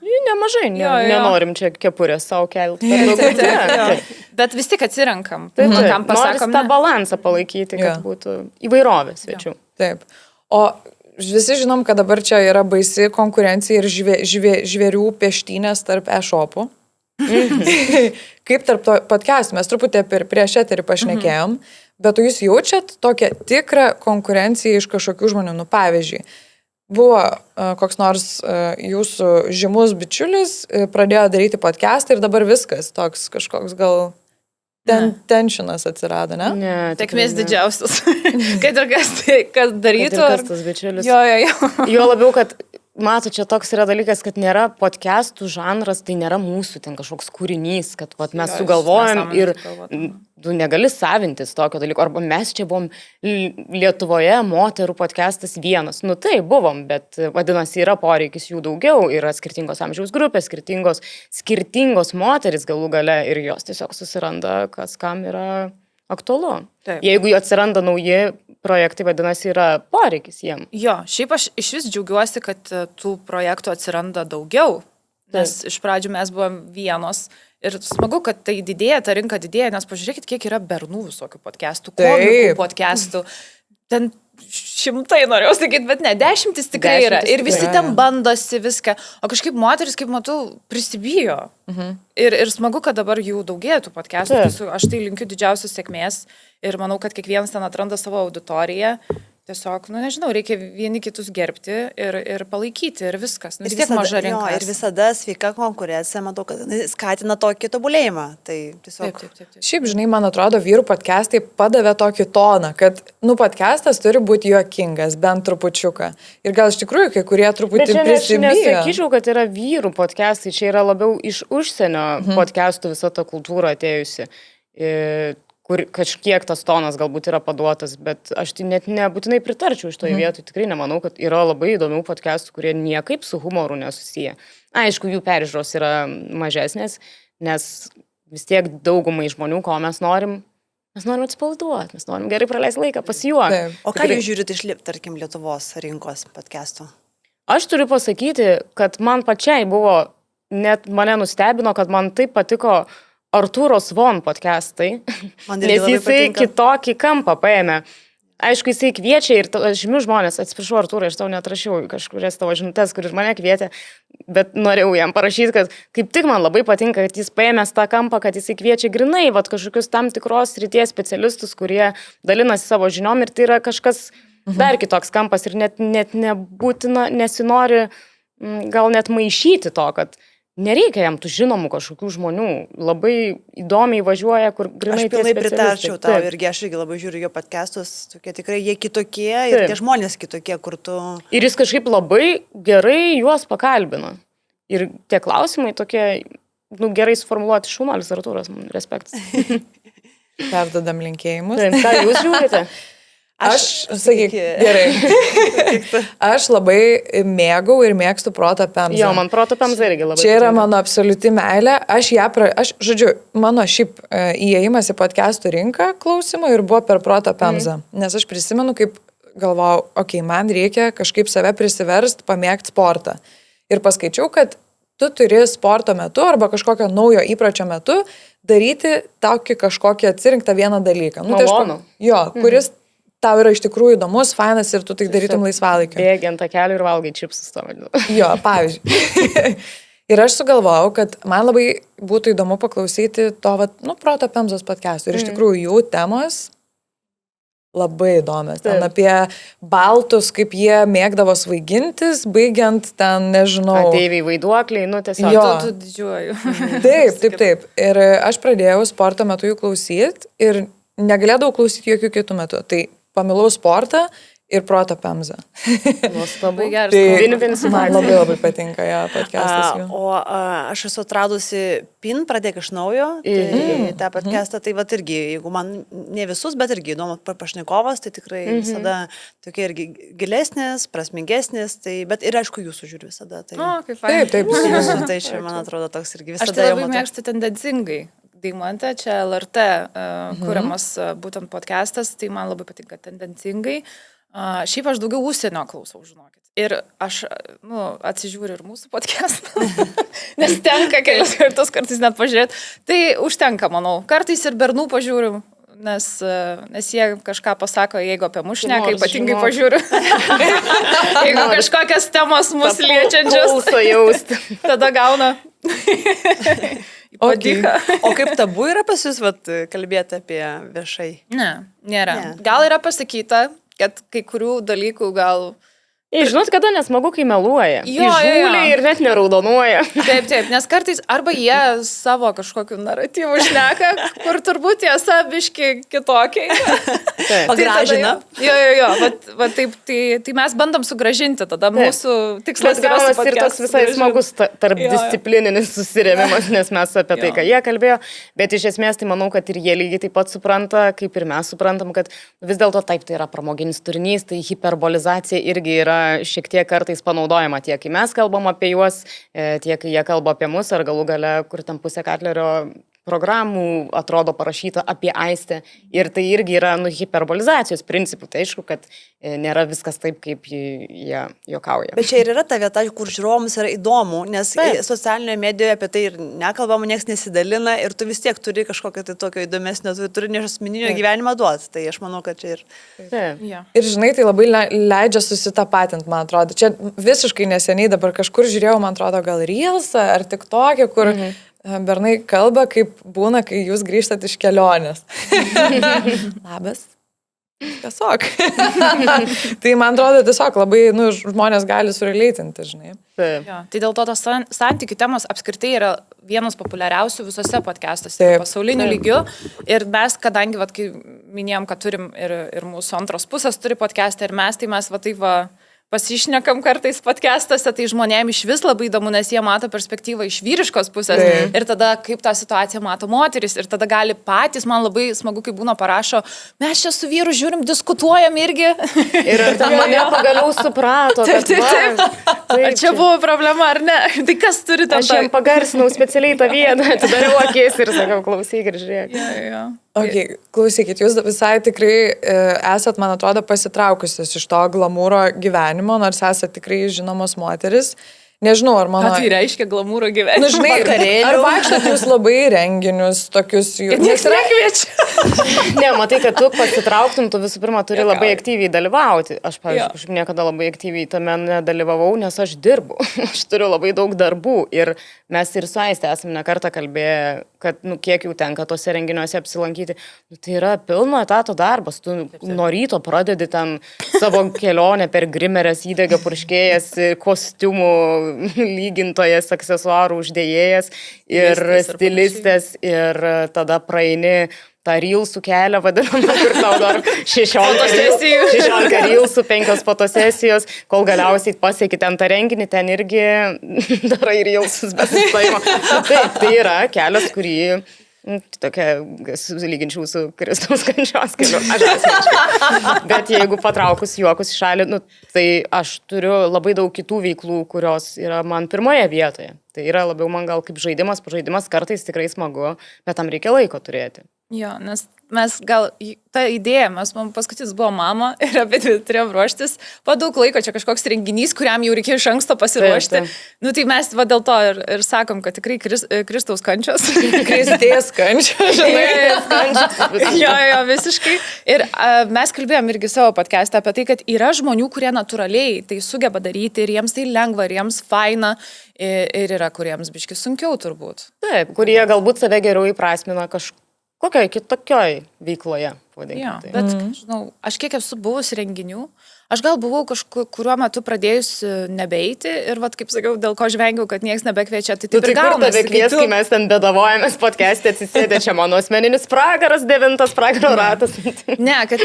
Nemažai, nenorim čia kepurės savo kelti. Bet vis tik atsirenkam. Kam pasakom, tą balansą palaikyti, kad būtų įvairovė svečių. Taip. O visi žinom, kad dabar čia yra baisi konkurencija ir žvėrių peštynės tarp e-shopų. Kaip tarp to podcastų, mes truputį prieš eterį pašnekėjom, bet jūs jaučiat tokią tikrą konkurenciją iš kažkokių žmonių, pavyzdžiui. Buvo koks nors jūsų žymus bičiulis, pradėjo daryti podcastą ir dabar viskas toks kažkoks gal tenšinas atsirado, ne? Ne. Sėkmės didžiausias. Kad ir kas darytų. Kad ir kas tas bičiulis. Jo. Jo labiau, kad matot, čia toks yra dalykas, kad nėra podcastų žanras, tai nėra mūsų ten kažkoks kūrinys, kad vat, mes sugalvojam ir tu negali savintis tokio dalyko. Arba mes čia buvom Lietuvoje moterų podcastas vienas. Nu tai buvom, bet vadinasi, yra poreikis jų daugiau, yra skirtingos amžiaus grupės, skirtingos moteris galų gale ir jos tiesiog susiranda, kas kam yra aktualu. Taip. Jeigu jų atsiranda nauji projektai, vadinasi, yra poreikis jiem. Jo, šiaip aš iš vis džiaugiuosi, kad tų projektų atsiranda daugiau, nes iš pradžių mes buvom vienos ir smagu, kad tai didėja, ta rinka didėja, nes pažiūrėkit, kiek yra bernų visokių podcastų, komikų podcastų, ten šimtai norėjau sakyti, bet ne, dešimtis tikrai yra ir visi ten bandosi viską, o kažkaip moteris, kaip matau, prisibijo. Ir smagu, kad dabar jų daugėtų podcastų, aš tai linkiu didžiausios sėkmės ir manau, kad kiekvienas ten atranda savo auditoriją. Tiesiog, nu nežinau, reikia vieni kitus gerbti ir palaikyti ir viskas. Ir tiek maža rinka. Ir visada sveika konkurencija, matau, kad skatina tokį tobulėjimą. Tai tiesiog... Taip. Šiaip, žinai, man atrodo, vyrų podcastai padavė tokį toną, kad, podcastas turi būti juokingas, bent trupučiuką. Ir gal iš tikrųjų, kai kurie truputį prisibijo. Aš nesakyčiau, kad yra vyrų podcastai, čia yra labiau iš užsienio podcastų visa ta kultūra atėjusi. Kur kažkiek tas tonas galbūt yra paduotas, bet aš tai net nebūtinai pritarčiau iš to vietoj. Tikrai nemanau, kad yra labai įdomių podcastų, kurie niekaip su humoru nesusiję. Aišku, jų peržiūros yra mažesnės, nes vis tiek daugumai žmonių, ko mes norim atsipalaiduoti, mes norim gerai praleisti laiką, pasijuokti. O ką jūs žiūrite iš, tarkim, Lietuvos rinkos podcastų? Aš turiu pasakyti, kad man pačiai buvo, net mane nustebino, kad man taip patiko Artūro Svon podcastai, nes jisai kitokį kampą paėmė. Aišku, jisai kviečia ir žymių žmonės, atsiprašau Artūrai, aš tau neatrašiau kažkurias tavo žinutės, kuris mane kvietė, bet norėjau jam parašyti, kad kaip tik man labai patinka, kad jis paėmės tą kampą, kad jisai kviečia grinai, kažkokius tam tikros srities specialistus, kurie dalinasi savo žiniom ir tai yra kažkas dar kitoks kampas ir net nebūtina, nesinori gal net maišyti to, kad nereikia jam tų žinomų kažkokių žmonių. Labai įdomiai važiuoja, kur grinai tie specialistai. Aš pilnai pritarčiau tau irgi, aš irgi labai žiūriu jo podcastus, tokie tikrai jie kitokie ir tie žmonės kitokie, kur tu... Ir jis kažkaip labai gerai juos pakalbino. Ir tie klausimai tokie, gerai suformuluoti šaunuolis Artūras, man respektas. Perdodam linkėjimus. Taip, ką jūs žiūrite? Sakyk, gerai. Aš labai mėgau ir mėgstu Proto Pemzą. Jo, man Proto Pemza irgi labai. Čia yra mano absoliuti meilė. Žodžiu, mano šiaip įėjimas į podcastų rinką klausimo ir buvo per Proto Pemzą. Nes aš prisimenu, kaip galvojau, man reikia kažkaip save prisiverst, pamėgti sportą. Ir paskaičiau, kad tu turi sporto metu arba kažkokio naujo įpročio metu daryti tokį kažkokį atsirinktą vieną dalyką. Malonu. Kuris tau yra iš tikrųjų įdomus, fainas ir tu tai darytum laisvalaikiu. Bėgi ant takelio ir valgai čipsus to vadinu. Jo, pavyzdžiui. Ir aš sugalvojau, kad man labai būtų įdomu paklausyti to, Proto Pemzos podcastų. Ir iš tikrųjų jų temos labai įdomios. Ten apie baltus, kaip jie mėgdavo svaigintis, baigiant ten, nežinau... Ateiviai vaiduokliai, tiesiog. Jo. Tu didžiuoju. Taip. Ir aš pradėjau sporto metu jų klausyti ir negalėdavau klausyti jokių kitų metų. Tai pamilau sportą ir Proto Pemzą. Labai geras. Man labai patinka podcastas jų. O aš esu atradusi PIN, pradėk iš naujo, tą podcastą, tai irgi, jeigu man ne visus, bet irgi įdomu pašnekovas, tai tikrai visada tokie irgi gilesnės, prasmingesnės, bet ir aišku jūsų žiūriu visada. Kaip fainai. Taip. Tai čia, man atrodo, toks irgi visada. Aš tai labai mėgstu tendencingai. Deimantė, čia LRT kuriamas būtent podcastas, tai man labai patinka tendencingai. Šiaip aš daugiau užsienio klausau, žinokit. Ir aš atsižiūriu ir mūsų podcastą, nes tenka kelias kartus kartais net pažiūrėti. Tai užtenka, manau. Kartais ir bernų pažiūriu, nes jie kažką pasako, jeigu apie mus šneka, ypatingai pažiūriu. Jeigu kažkokias temos mus liečiančios, tada gauna. O kaip tabu yra pas jūs kalbėti apie viešai? Ne, nėra. Gal yra pasakyta, kad kai kurių dalykų gal Žinot, kada nesmagu, kai meluoja. Jo, Įžūliai ir net neraudonuoja. Taip, nes kartais arba jie savo kažkokiu naratyvu šneka, kur turbūt tiesa biški kitokiai. Pagražina. Jo, tai mes bandom sugražinti, tada mūsų tikslas yra ir toks visai smagus tarp disciplininis susirėmimas, nes mes apie tai, ką jie kalbėjo, bet iš esmės tai manau, kad ir jie lygiai taip pat supranta, kaip ir mes suprantam, kad vis dėlto taip tai yra pramoginis turinys, tai hiperbolizacija irgi yra šiek tiek kartais panaudojama tiek, kai mes kalbam apie juos, tiek, kai jie kalba apie mus, ar galų gale, kur tam pusė Katlerio programų atrodo parašyta apie Aistę. Ir tai irgi yra hiperbolizacijos principų. Tai aišku, kad nėra viskas taip, kaip jie juokauja. Bet čia ir yra ta vieta, kur žiūrovams yra įdomu, nes socialinėje medijoje apie tai ir nekalbama, niekas nesidalina ir tu vis tiek turi kažkokią tai tokio įdomesnio, tu turi asmeninio gyvenimą duoti. Tai aš manau, kad čia ir... Ir žinai, tai labai leidžia susitapatinti, man atrodo. Čia visiškai neseniai dabar kažkur žiūrėjau, man atrodo, gal Reelsą ar TikTok'e, kur... Bernai kalba, kaip būna, kai jūs grįžtat iš kelionės. Labas. Tiesiog. Tai man atrodo tiesiog labai, žmonės gali sureleitinti, žinai. Ja, tai dėl to tos santykių temos apskritai yra vienas populiariausių visose podcastuose pasauliniu lygiu. Ir mes, kadangi, kai minėjom, kad turim ir mūsų antros pusės turi podcastą ir mes, tai mes pasišnekam kartais podcastuose, tai žmonėms iš vis labai įdomu, nes jie mato perspektyvą iš vyriškos pusės ir tada kaip tą situaciją mato moteris ir tada gali patys, man labai smagu, kai būna parašo, mes čia su vyru žiūrim, diskutuojam irgi. Ir ar ten mane pagaliau suprato, kad ar čia buvo problema ar ne? Tai kas turi tą? Aš jam pagarsinau specialiai tą vietą, atidariau akis ir sakau, klausyk ir žiūrėk. Okay, klausykit, jūs visai tikrai esat, man atrodo, pasitraukusios iš to glamūro gyvenimo, nors esat tikrai žinomos moteris. Nežinau, ar mano... Ką tai reiškia glamūro gyvenimo? Žinai, ar vaikštat jūs labai renginius, tokius jų... Niekas nekviečia. Ne, matai, kad tu pasitrauktum, tu visų pirma turi labai aktyviai dalyvauti. Aš, pavyzdžiui, niekada labai aktyviai tame nedalyvavau, nes aš dirbu. Aš turiu labai daug darbų ir mes ir su Aiste esame nekartą kalbėję, kad, kiek jau tenka tose renginiuose apsilankyti. Tai yra pilno etato darbas. Tu nuo ryto pradedi ten savo kelionę per grimerės, įdegio purškėjas, kostiumų lygintojas, aksesuarų uždėjėjas ir stilistės ir tada praeini tą Reelsų kelią vadinamą, kur tau dar 16 Reelsų, 5 fotosesijos, kol galiausiai pasieki ten tą renginį, ten irgi darai Reelsus be sustojimo. Taip, tai yra kelias, kurį tokia, lyginčiau su Kristaus kančios keliu. Bet jeigu patraukus juokus į šalį, tai aš turiu labai daug kitų veiklų, kurios yra man pirmoje vietoje. Tai yra labiau man gal kaip žaidimas, pažaidimas kartais tikrai smagu, bet tam reikia laiko turėti. Jo, nes mes gal, ta idėja, man paskutinis buvo mama ir apie tai turėjom ruoštis, po daug laiko čia kažkoks renginys, kuriam jau reikėjo iš anksto pasiruošti. Tai mes dėl to ir sakom, kad tikrai Kristaus kančios. Kristės kančios, žinai. Jo, visiškai. Ir mes kalbėjom irgi savo podcast'ą apie tai, kad yra žmonių, kurie natūraliai tai sugeba daryti ir jiems tai lengva, ir jiems faina, ir yra, kuriems biški sunkiau turbūt. Taip, kurie galbūt save geriau įprasmina kokioj kitokioj veikloje, pavadinkime. Bet, žinau, aš kiek esu buvus renginių, aš gal buvau kažkuriuo metu pradėjus nebeiti ir, kaip sakiau, dėl ko žvengiau, kad niekas nebekviečia, tai taip ir gaunasi. Tave kvies, kai mes ten bedavojamės podcast'e atsisėdė, čia mano asmeninis pragaras, 9 pragaro ratas. Ne, kad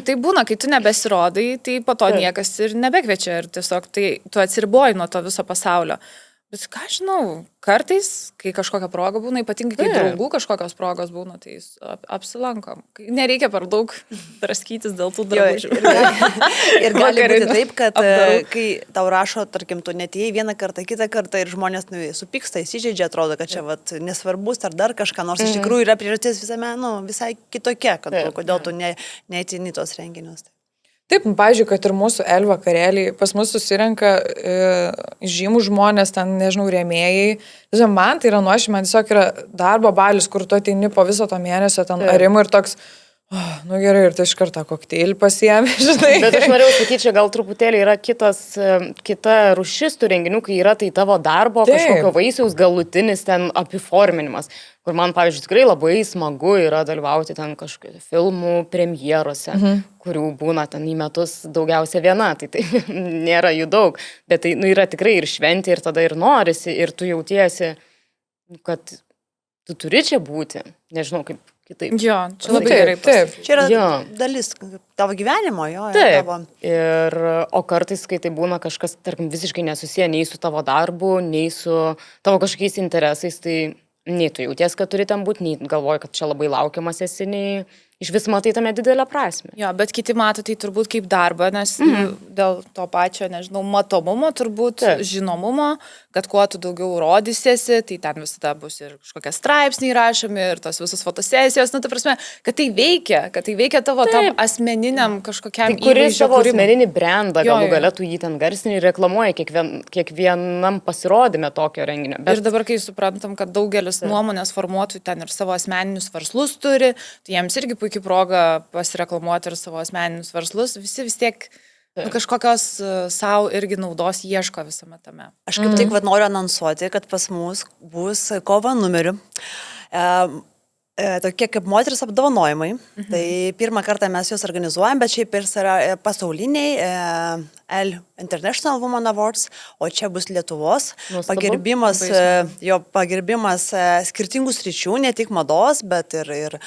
tai būna, kai tu nebesirodai, tai po to niekas ir nebekviečia ir tiesiog tai tu atsiriboji nuo to viso pasaulio. Bet ką žinau, kartais, kai kažkokia proga būna, ypatingai kai draugų kažkokios progos būna, tai apsilankom. Nereikia per daug draskytis dėl tų draugų. Ir gali būti taip, kad kai tau rašo, tarkim, tu netėjai vieną kartą, kitą kartą ir žmonės supyksta, įsižeidžia, atrodo, kad čia nesvarbus ar dar kažką, nors iš tikrųjų yra priežastis visai kitokia, kodėl tu neatini tos renginius. Taip, pavyzdžiui, kad ir mūsų vakarėliai, pas mus susirenka žymų žmonės, ten, nežinau, rėmėjai. Man tai yra nuoširdžiai, man tiesiog yra darbo balis, kur tu ateini po viso to mėnesio ten arimų ir toks, Nu gerai, ir tai iš karto kokteilį pasiėmė, žinai. Bet aš norėjau sakyti, čia gal truputėlį yra kita rūšis tų renginių, kai yra tai tavo darbo kažkokio vaisiaus galutinis ten apiforminimas, kur man, pavyzdžiui, tikrai labai smagu yra dalyvauti ten kažkokių filmų premjerose, kurių būna ten į metus daugiausia viena, tai nėra jų daug, bet tai yra tikrai ir šventė, ir tada ir norisi, ir tu jautiesi, kad tu turi čia būti, nežinau kaip kitaip. Jo, čia labai gerai. Taip. Čia yra dalis tavo gyvenimo, jo. Taip. Tavo... O kartais, kai tai būna kažkas, tarkim, visiškai nesusiję nei su tavo darbu, nei su tavo kažkokiais interesais, tai nei tu jauties, kad turi ten būti, nei galvoji, kad čia labai laukiamas esi, nei iš vis matai tame didelę prasmę. Jo, bet kiti mato tai turbūt kaip darbą, nes dėl to pačio, nežinau, matomumo, turbūt žinomumo, kad kuo tu daugiau rodysiesi, tai ten visada bus ir kažkokie straipsniai rašomi, ir tos visos fotosesijos, ta prasme, kad tai veikia tavo tam asmeniniam kažkokiam įvaizdžiui. Kuris savo asmeninį brandą galų galėtų jį ten garsinį ir reklamuoja kiekvienam pasirodymė tokio renginio. Bet... Ir dabar, kai suprantam, kad daugelis nuomonės formuotojų ten ir savo asmeninius verslus turi, tai jiems irgi puikiai proga pasireklamuoti ir savo asmeninius verslus, visi vis tiek kažkokios savo irgi naudos ieško visame tame. Aš kaip tik noriu anonsuoti, kad pas mus bus kovo numeriu. Tokie kaip moteris apdovanojimai. Tai pirmą kartą mes juos organizuojam, bet šiaip ir yra pasauliniai L International Women Awards, o čia bus Lietuvos pagerbimas, pagerbimas skirtingų sričių, ne tik mados, bet ir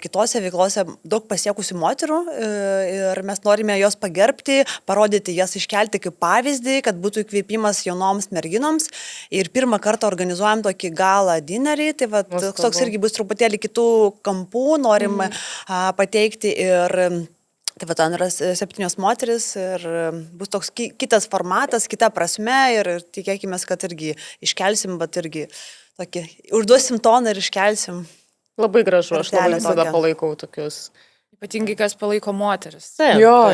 kitose veiklose daug pasiekusių moterų ir mes norime jos pagerbti, parodyti jas, iškelti kaip pavyzdį, kad būtų įkvėpimas jaunoms merginoms. Ir pirmą kartą organizuojam tokį galą dinerį, tai toks irgi bus truputėlį kitų kampų, norim pateikti ir tai ten yra 7 moteris ir bus toks kitas formatas, kita prasme ir tikėkime, kad irgi iškelsim, bet irgi tokį, užduosim toną ir iškelsim. Labai gražu, aš labai visada palaikau tokius. Ypatingai, kas palaiko moteris. Jo.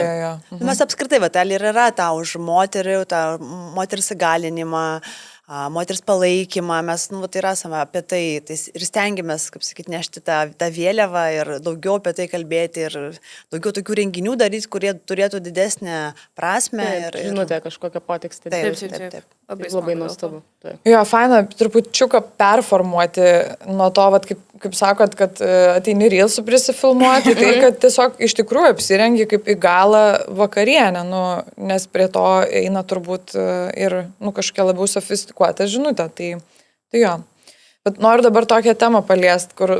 Mes apskritai, ir yra ta už moterį, ta moteris įgalinimą, moters palaikymą, mes, tai esame apie tai ir stengiamės, kaip sakyti, nešti tą vėliavą ir daugiau apie tai kalbėti ir daugiau tokių renginių daryti, kurie turėtų didesnę prasmę. Žinote, kažkokią potekstę. Taip. Labai nuostabu. Jo, faina, trupučiuką performuoti nuo to, kaip sakot, kad ateini reelsų prisifilmuoti, tai kad tiesiog iš tikrųjų apsirengi kaip į galą vakarienę, nes prie to eina turbūt ir kažkokia labiau sofistikuota žinutė. Tai jo. Bet noriu dabar tokią temą paliest, kur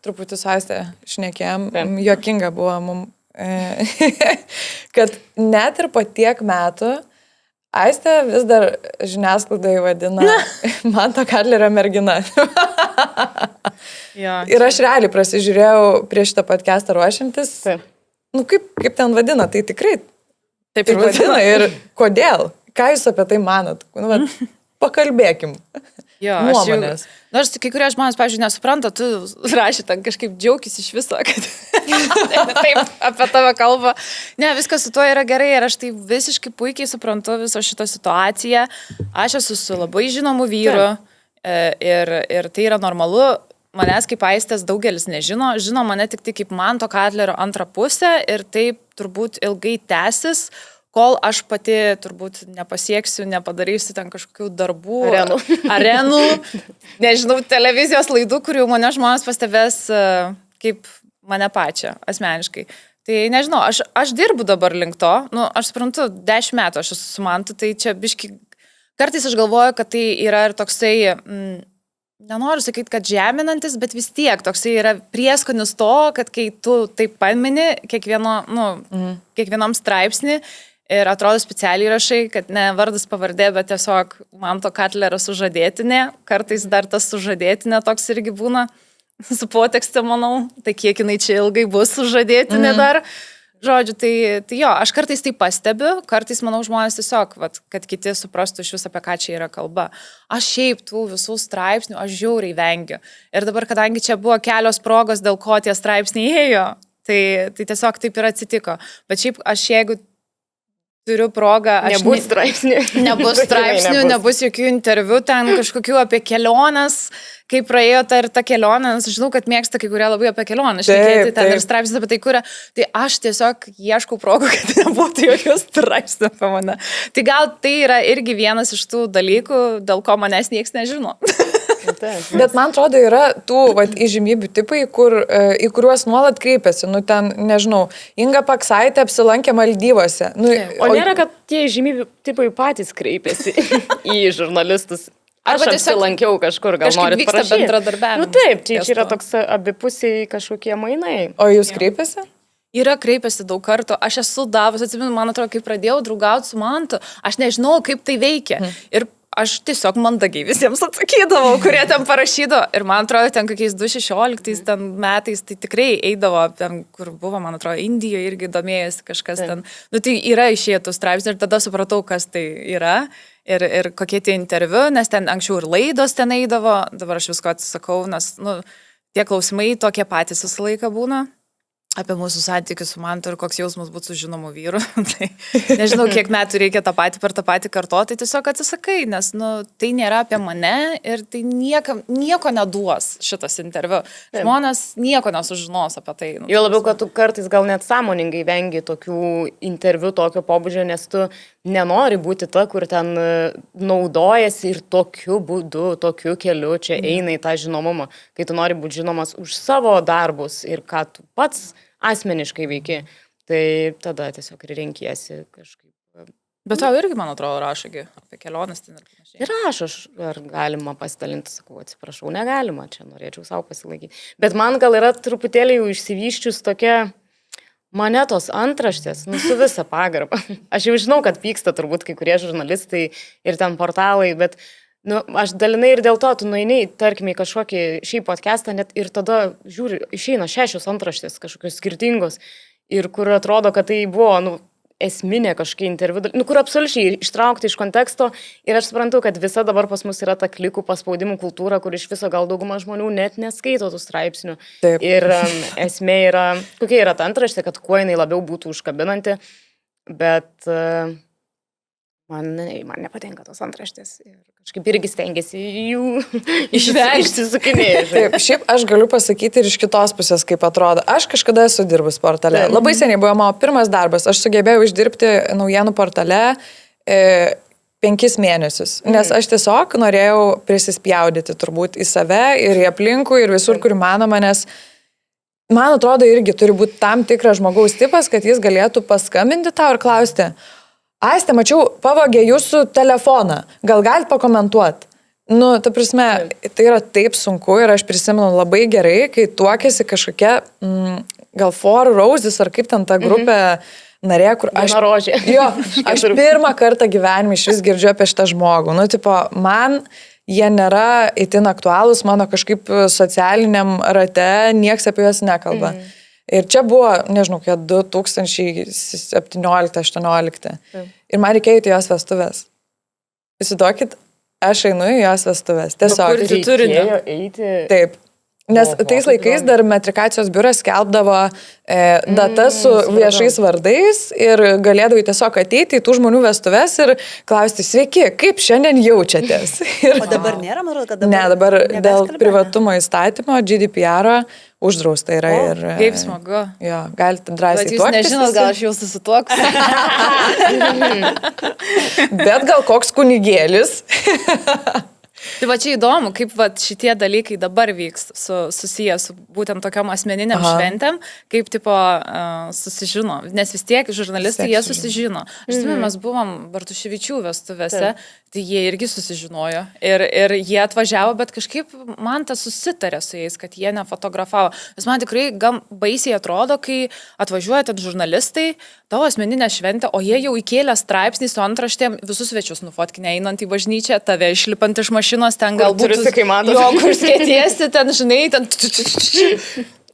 truputį saistė šnekėjom, juokinga buvo mums, kad net ir po tiek metų Aistė vis dar žiniasklaidai vadina Manto Katlerio mergina. Ir aš realiai prasižiūrėjau prieš šitą podcastą ruošiantis. Kaip ten vadina, tai tikrai taip vadina. Ir kodėl? Ką jūs apie tai manot? Pakalbėkim. Nuomonės. Nors kai kurie žmonės, pavyzdžiui, nesupranta, tu rašy ten kažkaip džiaugis iš viso, kad taip apie tave kalba. Ne, viskas su tuo yra gerai ir aš tai visiškai puikiai suprantu visą šitą situaciją. Aš esu su labai žinomu vyru ir tai yra normalu. Manęs kaip Aistės daugelis nežino, žino mane tik tai kaip Manto Katlerio antrą pusę ir taip turbūt ilgai tęsis, kol aš pati turbūt nepasieksiu, nepadarysiu ten kažkokių darbų, arenų, nežinau, televizijos laidų, kurių mane žmonės pastebės kaip mane pačią, asmeniškai. Tai nežinau, aš dirbu dabar link to, aš suprantu, 10 metų aš esu su Mantu, tai čia biški, kartais aš galvoju, kad tai yra ir toksai, nenoriu sakyti, kad žeminantis, bet vis tiek toksai yra prieskonis to, kad kai tu taip pamini kiekvienam straipsnį, ir atrodo specialiai rašai, kad ne vardas pavardė, bet tiesiog Manto Katlerio sužadėtinė. Kartais dar tas sužadėtinė toks irgi būna su potekste, manau. Tai kiek jinai čia ilgai bus sužadėtinė dar. Žodžiu, tai jo, aš kartais tai pastebiu, kartais manau žmonės tiesiog, kad kiti suprastų iš vis apie ką čia yra kalba. Aš šiaip tų visų straipsnių, aš žiauriai vengiu. Ir dabar, kadangi čia buvo kelios progos, dėl ko tie straipsniai ėjo, tai tiesiog taip ir atsitiko. Bet šiaip aš jeigu turiu progą. Nebus straipsnių. Nebus straipsnių, nebus jokių interviu, ten kažkokių apie keliones, kaip praėjo ta kelionė, nes žinau, kad mėgsta kai kurie labai apie kelionę, šnekėti ten ir straipsnius apie tai, kuria. Tai aš tiesiog ieškau progų, kad nebūtų jokių straipsnių apie mane. Tai gal tai yra irgi vienas iš tų dalykų, dėl ko manęs niekas nežino. Bet man atrodo, yra tų įžymybių tipai, į kuriuos nuolat kreipiasi. Nu, ten, nežinau, Inga Paksaitė apsilankė Maldyvose. Nu, o nėra, kad tie įžymybių tipai patys kreipiasi į žurnalistus. Aš apsilankiau kažkur, gal norit parašyti. Bendradarbiavimas. Nu taip, čia yra toks abipusiai kažkokie mainai. O jūs kreipiasi? Yra kreipiasi daug kartų. Aš esu davus, atsimenu, man atrodo, kai pradėjau draugauti su Mantu, aš nežinau, kaip tai veikia. Ir aš tiesiog mandagiai visiems atsakydavau, kurie ten parašydavo. Ir man atrodo, ten kokiais 2016 metais tai tikrai eidavo, ten, kur buvo, man atrodo, Indijoje irgi domėjosi kažkas ten. Nu, tai yra išėję tų straipsnių ir tada supratau, kas tai yra. Ir kokie tie interviu, nes ten anksčiau ir laidos ten eidavo, dabar aš visko atsisakau, nes tie klausimai tokie patys visą laiką būna apie mūsų santykius su Mantu ir koks jausmas būtų su žinomu vyru. Tai nežinau, kiek metų reikia tą patį per tą patį kartoti, tai tiesiog atsisakai, nes tai nėra apie mane ir tai nieko neduos šitas interviu. Žmonės nieko nesužinos apie tai. Jo labiau, kad tu kartais gal net sąmoningai vengi tokių interviu tokio pobūdžio, nes tu nenori būti ta, kur ten naudojasi ir tokiu būdu, tokiu keliu čia eina į tą žinomumą, kai tu nori būti žinomas už savo darbus ir ką tu pats asmeniškai veiki, tai tada tiesiog ir renkiesi kažkaip. Bet tau irgi, man atrodo, rašogi apie keliones ten ir panašiai. Ir aš ar galima pasidalinti, sakau, atsiprašau, negalima, čia norėčiau savo pasilaikyti. Bet man gal yra truputėlį jau išsivyščius tokia monetos antraštės, su visą pagarbą. Aš jau žinau, kad pyksta turbūt kai kurie žurnalistai ir ten portalai, bet aš dalinai ir dėl to, tu nueini, tarkim, į kažkokį šį podcastą net ir tada žiūri, išeina 6 antraštės kažkokios skirtingos ir kur atrodo, kad tai buvo, esminė kažkokia interviu, kur absoliučiai ištraukti iš konteksto ir aš suprantu, kad visa dabar pas mus yra ta klikų paspaudimų kultūra, kur iš viso gal dauguma žmonių net neskaito tų straipsnių. Taip. Ir esmė yra, kokia yra ta antraštė, kad kuo jinai labiau būtų užkabinanti, bet man nepatinka tos antraštės ir kažkaip irgi stengiasi jų išvengti sukinėjai. Taip, šiaip aš galiu pasakyti ir iš kitos pusės, kaip atrodo. Aš kažkada esu dirbus portale. Labai seniai buvo mano pirmas darbas. Aš sugebėjau išdirbti naujienų portale 5 mėnesius, nes aš tiesiog norėjau prisispjaudyti turbūt į save ir į aplinkų ir visur, kur įmanoma, nes man atrodo irgi turi būti tam tikras žmogaus tipas, kad jis galėtų paskambinti tau ir klausti: Aiste, mačiau, pavogė jūsų telefoną. Gal galite pakomentuoti? Ta prasme, tai yra taip sunku ir aš prisimenu labai gerai, kai tuokėsi kažkokia, gal Four Roses ar kaip ten ta grupė narė, kur aš... Rožė. Jo, aš pirmą kartą gyvenime iš vis girdžiu apie šitą žmogų. Man jie nėra itin aktualūs, mano kažkaip socialiniam rate, nieks apie juos nekalba. Ir čia buvo, nežinau, 2017-2018. Ir man reikėjo į jos vestuvės. Įsivaizduokit, aš einu į jos vestuvės. Tiesiog. Reikėjo eiti. Taip. Nes tais laikais dar metrikacijos biuras skelbdavo datas su viešais vardais ir galėdavai tiesiog ateiti į tų žmonių vestuves ir klausti: sveiki, kaip šiandien jaučiatės? O dabar nėra, man atrodo, kad dabar... Ne, dabar dėl privatumo įstatymo GDPR uždrausta yra ir... Kaip smagu. Jo, galite drąsiai tuoktis. Bet jūs nežinot, gal aš jau susituoksiu. Bet gal koks kunigėlis. Tai va čia įdomu, kaip va šitie dalykai dabar vyks susiję su būtent tokiam asmeniniam šventėm, kaip tipo susižino, nes vis tiek žurnalistai jie susižino. Aš žinau, mes buvom Bartuševičių vestuvėse, tai jie irgi susižinojo ir jie atvažiavo, bet kažkaip man tas susitarė su jais, kad jie nefotografavo. Nes man tikrai gan baisiai atrodo, kai atvažiuoja ten žurnalistai, tavo asmeninę šventę, o jie jau įkėlė straipsnį su antraštėm, visus svečius nufotkinę einant į bažnyčią, tave išlipant iš mašinos, ten galbūt... Jo, kur skėtiesi, ten, žinai, ten...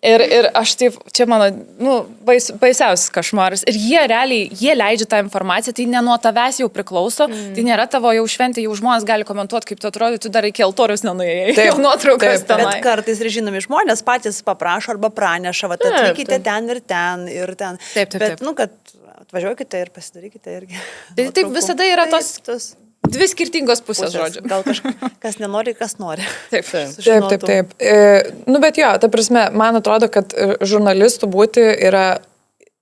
Ir aš taip, čia mano, baisiausias košmaras. Ir jie realiai, leidžia tą informaciją, tai ne nuo tavęs jau priklauso, tai nėra tavo jau šventė, jau žmonės gali komentuoti, kaip tu atrodo, tu dar iki altorius nenuėjai. Taip, nuotraukas tenai. Bet kartais ir žinomi žmonės patys paprašo arba praneša, atvykite ten ir ten. Taip. Bet, kad Atvažiuokite ir pasidarykite irgi. Tai taip visada yra tos dvi skirtingos pusės, žodžiu. Gal kažkas nenori, kas nori. Taip. Taip. Nu, bet jo, ta prasme, man atrodo, kad žurnalistų būti yra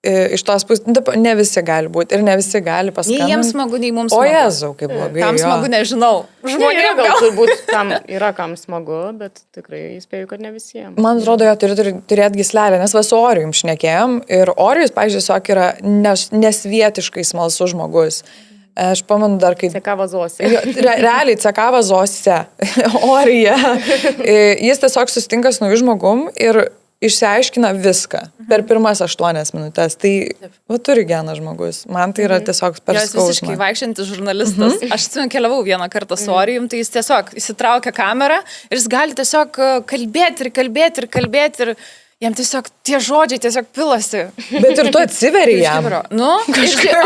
iš tos pusės, ne visi gali būti ir ne visi gali paskambinti. Nei jiems smagu, nei mums smagu. smagu. O Jėzau, kaip blogai. Kam smagu, nežinau. Žmonėms gal turbūt yra kam smagu, bet tikrai įspėju, kad ne visiems. Man atrodo, jo turi turėti gyslelę, nes su Orijum šnekėjom ir Orijus, pavyzdžiui, tiesiog yra nesvietiškai smalsus žmogus. Aš pamenu dar, kai... Cekava Zose. Realiai, Cekava Zose. Orija. Jis tiesiog susitinka su nauju žmogum ir išsiaiškina viską per pirmas 8 minutės. Tai turi geną žmogus. Man tai yra tiesiog per skausmą. Jis visiškai vaikščiantis žurnalistas. Aš keliavau vieną kartą su Orijum, tai jis tiesiog įsitraukia kamerą ir jis gali tiesiog kalbėti ir jam tiesiog tie žodžiai tiesiog pilasi. Bet ir tu atsiveri jam. Nu,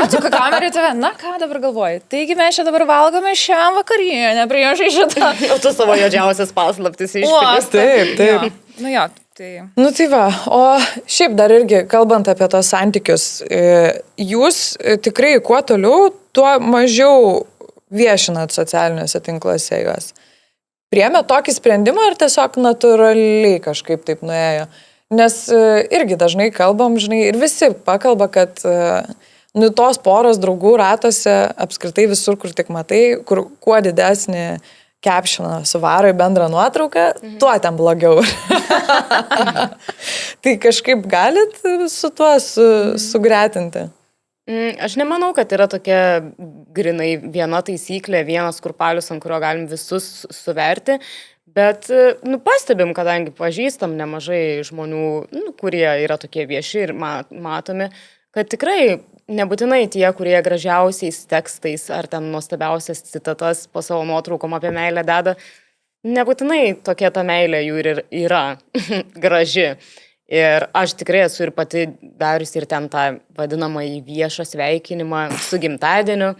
atsuka kamerą į tave. Na, ką dabar galvoji? Taigi mes čia dabar valgome šią vakarienę priešai šitą. O tu savo juodžiausias paslaptis išpildai. Taip. Nu jo, tai... Nu tai va, o šiaip dar irgi, kalbant apie tos santykius, jūs tikrai kuo toliau, tuo mažiau viešinat socialiniuose tinkluose juos. Priėmė tokį sprendimą ar tiesiog natūraliai kažkaip taip nuėjo? Nes irgi dažnai kalbam, žinai, ir visi pakalba, kad tos poros draugų ratose apskritai visur, kur tik matai, kur kuo didesnį captioną suvaro į bendrą nuotrauką, tuo ten blogiau. Tai kažkaip galit su tuo sugretinti? Aš nemanau, kad yra tokia grinai viena taisyklė, vienas kurpalius, ant kurio galim visus suverti, bet pastebim, kadangi pažįstam nemažai žmonių, kurie yra tokie vieši ir matomi, kad tikrai nebūtinai tie, kurie gražiausiais tekstais ar ten nuostabiausias citatas po savo nuotraukom apie meilę deda, nebūtinai tokia ta meilė jų ir yra graži. Ir aš tikrai esu ir pati dariusi ir ten tą vadinamąjį viešą sveikinimą su gimtadieniu,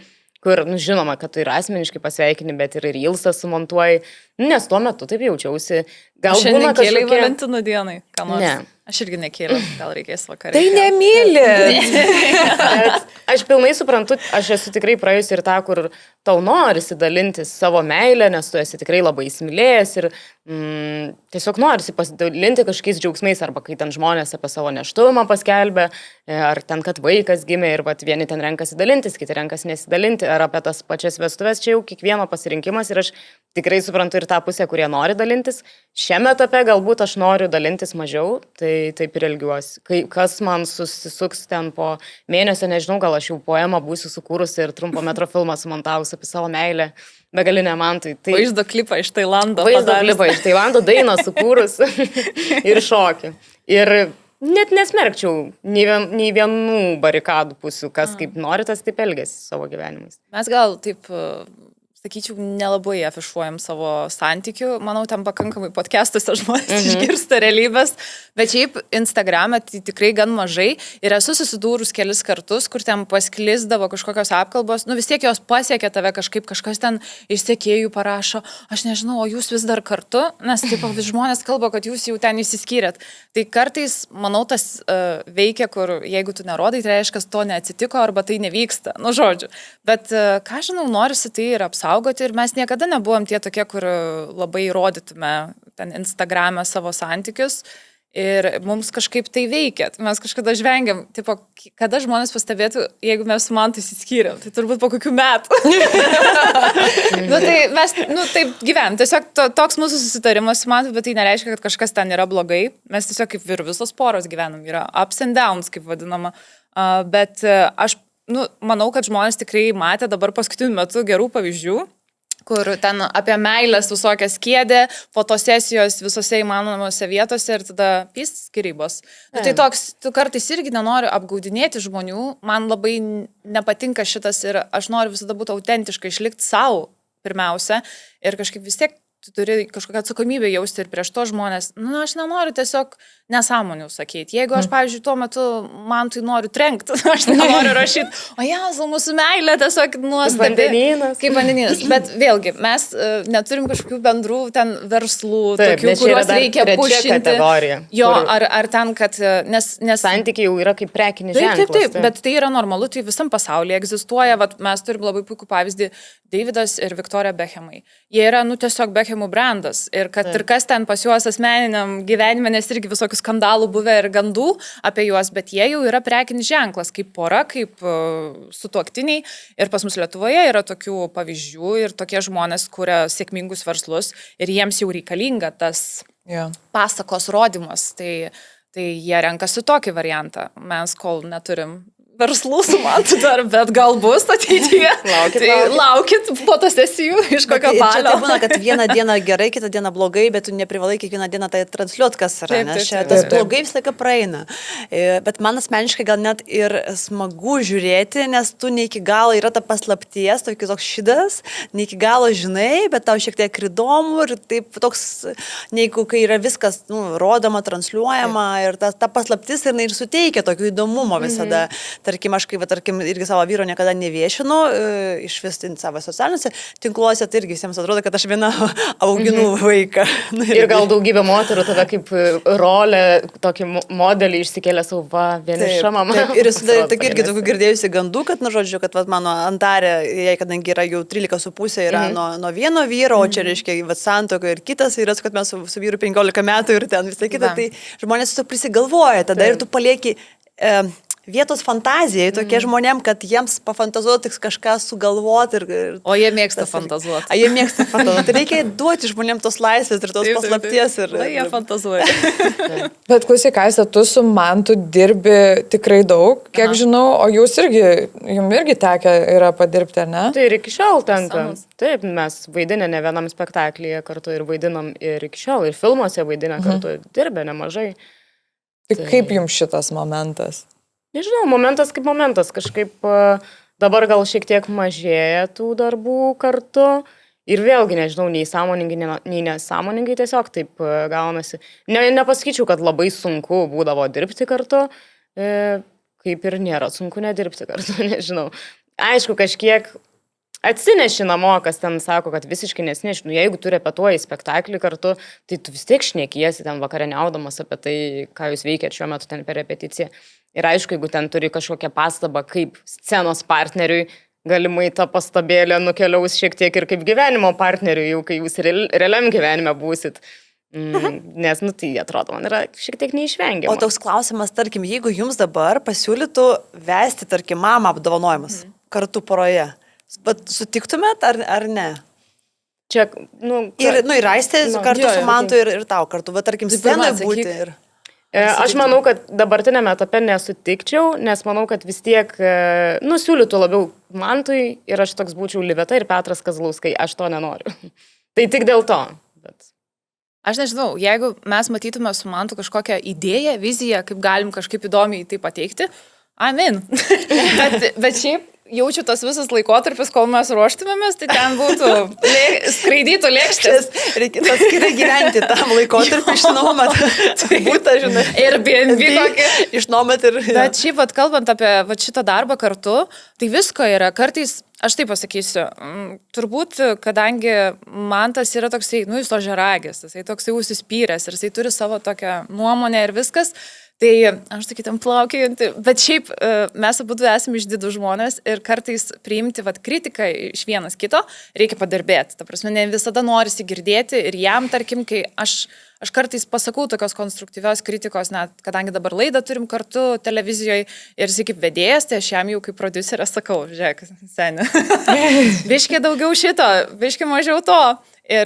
kur, žinoma, kad tu ir asmeniškai pasveikini, bet ir Reelsą sumontuoji, nes tuo metu taip jaučiausi. Gal šiandien kėlei Valentino dienai, ką nors? Ne. Aš irgi nekėliau, gal reikės vakarą. Tai nemyli. Aš pilnai suprantu, aš esu tikrai praėjusi ir tą, kur tau norisi dalintis savo meilę, nes tu esi tikrai labai įsimylėjęs ir tiesiog norisi pasidalinti kažkokiais džiaugsmais, arba kai ten žmonės apie savo nėštumą paskelbė, ar ten, kad vaikas gimė ir vieni ten renkasi dalintis, kiti renkasi nesidalinti, ar apie tas pačias vestuves, čia jau kiekvieno pasirinkimas ir aš tikrai suprantu ir tą pusę, kurie nori dalintis. Šiame etape galbūt aš noriu dalintis mažiau, tai taip ir elgiuosi. Kas man susisuks ten po mėnesio, nežinau, gal aš jau poemą būsiu sukūrusi ir trumpo metro filmą sumontavus apie savo meilę begalinę man. Tai vaizdo klipą iš Tailando. Vaizdo klipą iš Tailando, dainą sukūrus ir šokį. Ir net nesmerkčiau nei vienų barikadų pusių, kas kaip nori, tas taip elgiasi savo gyvenimais. Mes gal taip... sakyčiau, nelabai afišuojam savo santykių. Manau, ten pakankamai podcastuose žmonės išgirsta realybės, bet šiaip Instagram'e tai tikrai gan mažai ir esu susidūrus kelis kartus, kur ten pasklisdavo kažkokios apkalbos, vis tiek jos pasiekia tave kažkaip, kažkas ten iš sekėjų parašo, aš nežinau, o jūs vis dar kartu, nes taip vis žmonės kalba, kad jūs jau ten išsiskyrėt. Tai kartais, manau, tas veikia, kur jeigu tu nerodai, tai reiškia, to neatsitiko arba tai nevyksta, žodžiu. Bet ką žinau, norisi tai ir apsaugoti ir mes niekada nebuvom tie tokie, kur labai rodytume ten Instagram'e savo santykius ir mums kažkaip tai veikia. Mes kažkada žvengiam, tipo, kada žmonės pastebėtų, jeigu mes su Mantu įsiskyrėm, tai turbūt po kokių metų. Tai mes, taip gyvenam. Tiesiog toks mūsų susitarimas su Mantu, bet tai nereiškia, kad kažkas ten yra blogai. Mes tiesiog kaip ir visos poros gyvenam, yra ups and downs, kaip vadinama. Bet aš manau, kad žmonės tikrai matė dabar paskutiniu metu gerų pavyzdžių, kur ten apie meilės visokias kėdė, fotosesijos visose įmanomose vietose ir tada skyrybos. Tai toks, tu kartais irgi nenori apgaudinėti žmonių, man labai nepatinka šitas ir aš noriu visada būti autentiškai, išlikti savo pirmiausia ir kažkaip vis tiek tu turi kažkokią atsakomybę jausti ir prieš to žmonės. Nu, aš nenoriu tiesiog nesąmonių sakyti. Jeigu aš, pavyzdžiui, tuo metu man tai noriu trenkti, aš nenoriu rašyti, o Jėzau, mūsų meilė tiesiog nuostabi. Kaip vandeninas. Bet vėlgi, mes neturim kažkokių bendrų ten verslų, tokių, kuriuos reikia pušinti. Jo, ar ten, kad... Nes santykiai jau yra kaip prekinis ženklas. Taip, bet tai yra normalu, tai visam pasaulyje egzistuoja. Vat mes turim labai puikų pavyzdį Davidas ir Viktorija Beckhamai. Jie yra, tiesiog Beckhamų brandas. Ir kad ir kas ten pas juos asmeniniam gyvenime, nes irgi visokių skandalų buvę ir gandų apie juos, bet jie jau yra prekinis ženklas, kaip pora, kaip sutuoktiniai. Ir pas mus Lietuvoje yra tokių pavyzdžių ir tokie žmonės kuria sėkmingus verslus ir jiems jau reikalinga tas pasakos rodymas. Tai jie renkasi tokį variantą. Mes kol neturim verslų su Mantu dar, bet gal bus ateityje. Laukit fotosesijų iš kokio balio. Tai būna, kad vieną dieną gerai, kitą dieną blogai, bet tu neprivalai kiekvieną dieną tai transliuot, kas yra. Nes tas blogai visą laiką praeina. Bet man asmeniškai gal net ir smagu žiūrėti, nes tu ne iki galo yra ta paslapties, toks šidas, ne iki galo žinai, bet tau šiek tiek įdomu ir taip toks, neigu kai yra viskas rodoma, transliuojama ir ta paslaptis ir suteikia tokio įdomumo visada. Tarkim, aš kaip, irgi savo vyro niekada neviešinu, iš vis savo socialiniuose tinkluose, tai irgi visiems atrodo, kad aš viena auginu vaiką. Ir gal daugybė moterų tada kaip rolę, tokį modelį išsikėlė savo vieniša mama. Taip, ir irgi tokių girdėjusi gandų, kad, žodžiu, kad mano Antarė, jai kadangi yra jau 13,5 yra nuo vieno vyro, o čia reiškia santuoka ir kitas, yra, kad mes su vyru 15 metų ir ten visą kitą, tai žmonės tiesiog prisigalvoja tada ir tu palieki vietos fantazijai tokie žmonėm, kad jiems pafantazuoti kažką sugalvoti. O jie mėgsta fantazuoti. Jie mėgsta fantazuoti. Tai reikia duoti žmonėm tos laisvės ir tos paslapties. Jie fantazuoja. Bet klausyk, Aiste, tu su Mantu dirbi tikrai daug, kiek žinau, o jums irgi tekę yra padirbti, ar ne? Tai ir iki šiol tenka. Taip, mes vaidinę ne vienam spektaklyje kartu ir vaidinam ir iki šiol, ir filmuose vaidinę kartu, dirbę nemažai. Tai kaip jums šitas momentas? Nežinau, momentas kaip momentas, kažkaip dabar gal šiek tiek mažėja tų darbų kartu ir vėlgi, nežinau, nei sąmoningai, nei nesąmoningai tiesiog taip gaunasi. Nepasakyčiau, kad labai sunku būdavo dirbti kartu, kaip ir nėra sunku nedirbti kartu, nežinau. Aišku, kažkiek atsineši namo, kas ten sako, kad visiškai nesineši. Jeigu tu repetuoji spektaklį kartu, tai tu vis tiek šnekiesi ten vakarieniaudamas apie tai, ką jūs veikiat šiuo metu ten per repeticiją. Ir aišku, jeigu ten turi kažkokią pastabą kaip scenos partneriui, galimai ta pastabėlė nukeliaus šiek tiek ir kaip gyvenimo partneriui, jau kai jūs realiam gyvenime būsit. Nes, tai atrodo, man yra šiek tiek neišvengiama. O toks klausimas, tarkim, jeigu jums dabar pasiūlytų vesti, tarkim, mamą apdovanojimus kartu poroje, bet sutiktumėt ar ne? Čia, ir Aistė kartu su Mantu ir tau kartu, bet tarkim, scenoje būti ir... Aš manau, kad dabartinėme etape nesutikčiau, nes manau, kad vis tiek siūlytų labiau Mantui ir aš toks būčiau Liveta ir Petras Kazlauskai, aš to nenoriu. Tai tik dėl to. Bet... Aš nežinau, jeigu mes matytume su Mantu kažkokią idėją, viziją, kaip galim kažkaip įdomiai tai pateikti, amen. bet šiaip jaučiu tas visas laikotarpis, kol mes ruoštumėmės, tai ten būtų skraidytų lėkštės. Reikėtų atskirai gyventi tam laikotarpį išnuomat. Būtų, žinai. Airbnb kokį. Išnuomat ir... Bet šiaip, kalbant apie šitą darbą kartu, tai visko yra. Kartais, aš taip pasakysiu, turbūt, kadangi Mantas yra toksai, jis to žeragis, jisai toksai užsispyręs ir jisai turi savo tokią nuomonę ir viskas. Tai aš sakytam plaukianti, bet šiaip mes abudu esame išdidų žmonės ir kartais priimti kritiką iš vienas kito reikia padirbėti. Ta prasme, ne visada norisi girdėti ir jam, tarkim, kai aš kartais pasakau tokios konstruktyvios kritikos, net kadangi dabar laidą turim kartu televizijoje ir jis kaip vedėjas, tai aš jam jau kaip prodiuserė sakau, žiūrėk, seni, biškį daugiau šito, biškį mažiau to. Ir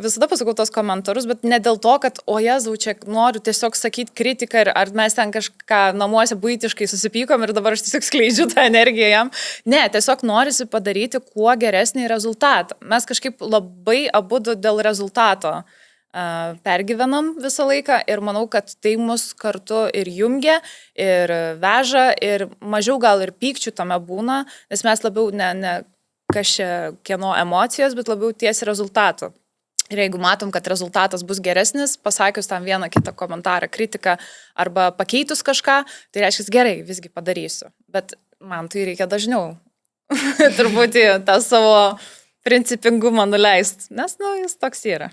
visada pasakau tos komentarus, bet ne dėl to, kad, o Jėzau, čia noriu tiesiog sakyti kritiką, ar mes ten kažką namuose buitiškai susipykom ir dabar aš tiesiog skleidžiu tą energiją jam. Ne, tiesiog norisi padaryti kuo geresnį rezultatą. Mes kažkaip labai abudu dėl rezultato pergyvenam visą laiką ir manau, kad tai mus kartu ir jungia, ir veža, ir mažiau gal ir pykčių tame būna, nes mes labiau ne kažkieno emocijos, bet labiau ties rezultatų Ir jeigu matom, kad rezultatas bus geresnis, pasakius tam vieną kitą komentarą, kritiką arba pakeitus kažką, tai reiškia gerai, visgi padarysiu. Bet man tai reikia dažniau. Turbūt tą savo principingumą nuleist, nes, jis toks yra.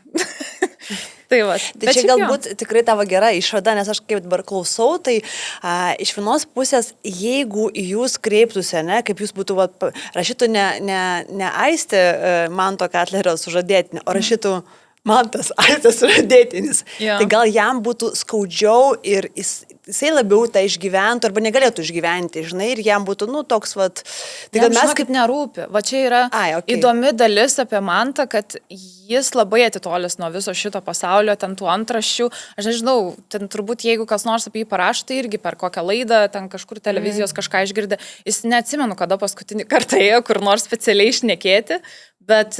Tai va. Tai čia galbūt tikrai tavo gera išvada, nes aš kaip dabar klausau, tai iš vienos pusės, jeigu jūs kreiptųsi, ne, kaip jūs būtų, rašytų ne Aistė Manto Katlerio sužadėtinė, o rašytų Mantas Aistės sužadėtinis, tai gal jam būtų skaudžiau ir jisai labiau tą išgyventų arba negalėtų išgyventi, žinai, ir jam būtų, toks, tai kad mes kaip nerūpi. Va čia yra įdomi dalis apie Mantą, kad jis labai atitolęs nuo viso šito pasaulio, ten tų antraščių. Aš nežinau, ten turbūt jeigu kas nors apie jį parašo, tai irgi per kokią laidą, ten kažkur televizijos kažką išgirdė. Jis neatsimenu, kada paskutinį kartą ėjo kur nors specialiai šnekėti, bet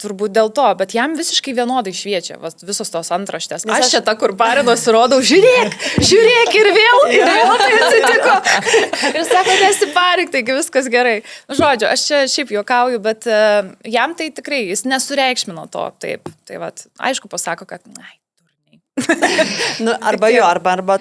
turbūt dėl to, bet jam visiškai vienodai šviečia visos tos antraštės. Aš čia tą, kur parinuosi, rodau, žiūrėk ir vėl tai atsitiko. Ir sako, nesiparik, taigi viskas gerai. Žodžiu, aš čia šiaip juokauju, bet jam tai tikrai, jis nesureikšmino to, taip. Tai aišku pasako, kad, arba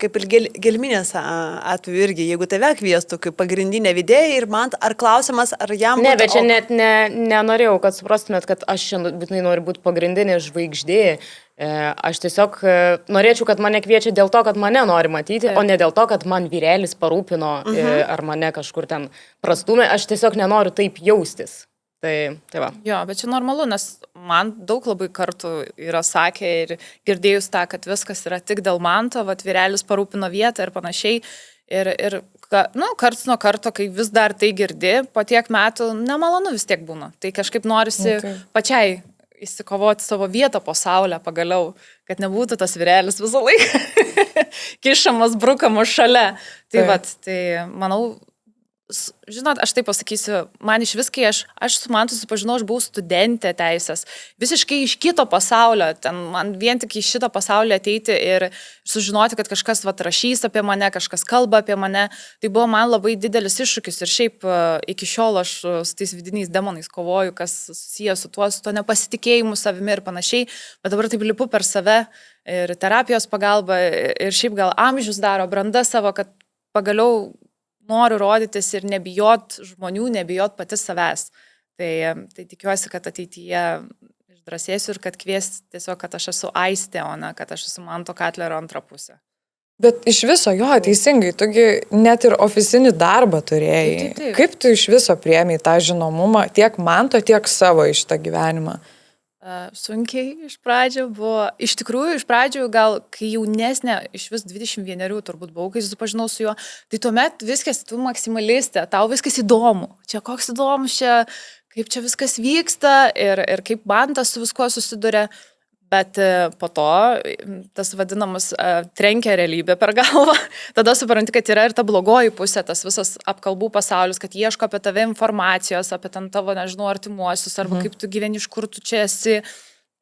kaip ir gelminės atveju irgi, jeigu tave kviestų kaip pagrindinė vedėja ir man, ar klausimas, ar jam... Ne, bet čia net nenorėjau, kad suprastumėt, kad aš šiandien būtinai noriu būti pagrindinė žvaigždė. Aš tiesiog norėčiau, kad mane kviečia dėl to, kad mane nori matyti, o ne dėl to, kad man vyrelis parūpino ar mane kažkur ten prastumė. Aš tiesiog nenoriu taip jaustis. Tai va. Jo, bet čia normalu, nes man daug labai kartų yra sakę ir girdėjus tą, kad viskas yra tik dėl Manto, vyrelis parūpino vietą ir panašiai. Ir karts nuo karto, kai vis dar tai girdi, po tiek metų nemalonu vis tiek būna. Tai kažkaip norisi pačiai įsikovoti savo vietą po saulę pagaliau, kad nebūtų tas vyrelis visą laiką kišamas, brukamas šalia. Tai manau, žinot, aš taip pasakysiu, man iš viskai, aš su Mantu susipažinau, aš buvau studentė teisės, visiškai iš kito pasaulio, ten man vien tik iš šito pasaulio ateiti ir sužinoti, kad kažkas rašys apie mane, kažkas kalba apie mane, tai buvo man labai didelis iššūkis ir šiaip iki šiol aš su tais vidiniais demonais kovoju, kas susijęs su tuo nepasitikėjimu savimi ir panašiai, bet dabar taip lipu per save ir terapijos pagalba ir šiaip gal amžius daro, branda savo, kad pagaliau noriu rodytis ir nebijot žmonių, nebijot pati savęs. Tai tikiuosi, kad ateityje išdrasėsiu ir kad kvies tiesiog, kad aš esu Aistė, o ne kad aš esu Manto Katlerio antra pusė. Bet iš viso, teisingai, tugi net ir ofisinį darbą turėjai. Taip. Kaip tu iš viso priėmei tą žinomumą tiek Manto, tiek savo iš tą gyvenimą? Sunkiai iš pradžių buvo, iš tikrųjų iš pradžių gal, kai jaunesnė, iš vis 21 turbūt buvau, kai susipažinau su juo, tai tuomet viskas, tu maksimalistė, tau viskas įdomu, čia koks įdomus, kaip čia viskas vyksta ir kaip Mantas su viskuo susiduria, bet po to tas vadinamas trenkia realybė per galvą, tada supranti, kad yra ir ta blogoji pusė, tas visas apkalbų pasaulis, kad ieško apie tave informacijos, apie ten tavo, nežinau, artimuosius, arba kaip tu gyveni, iš kur tu čia esi.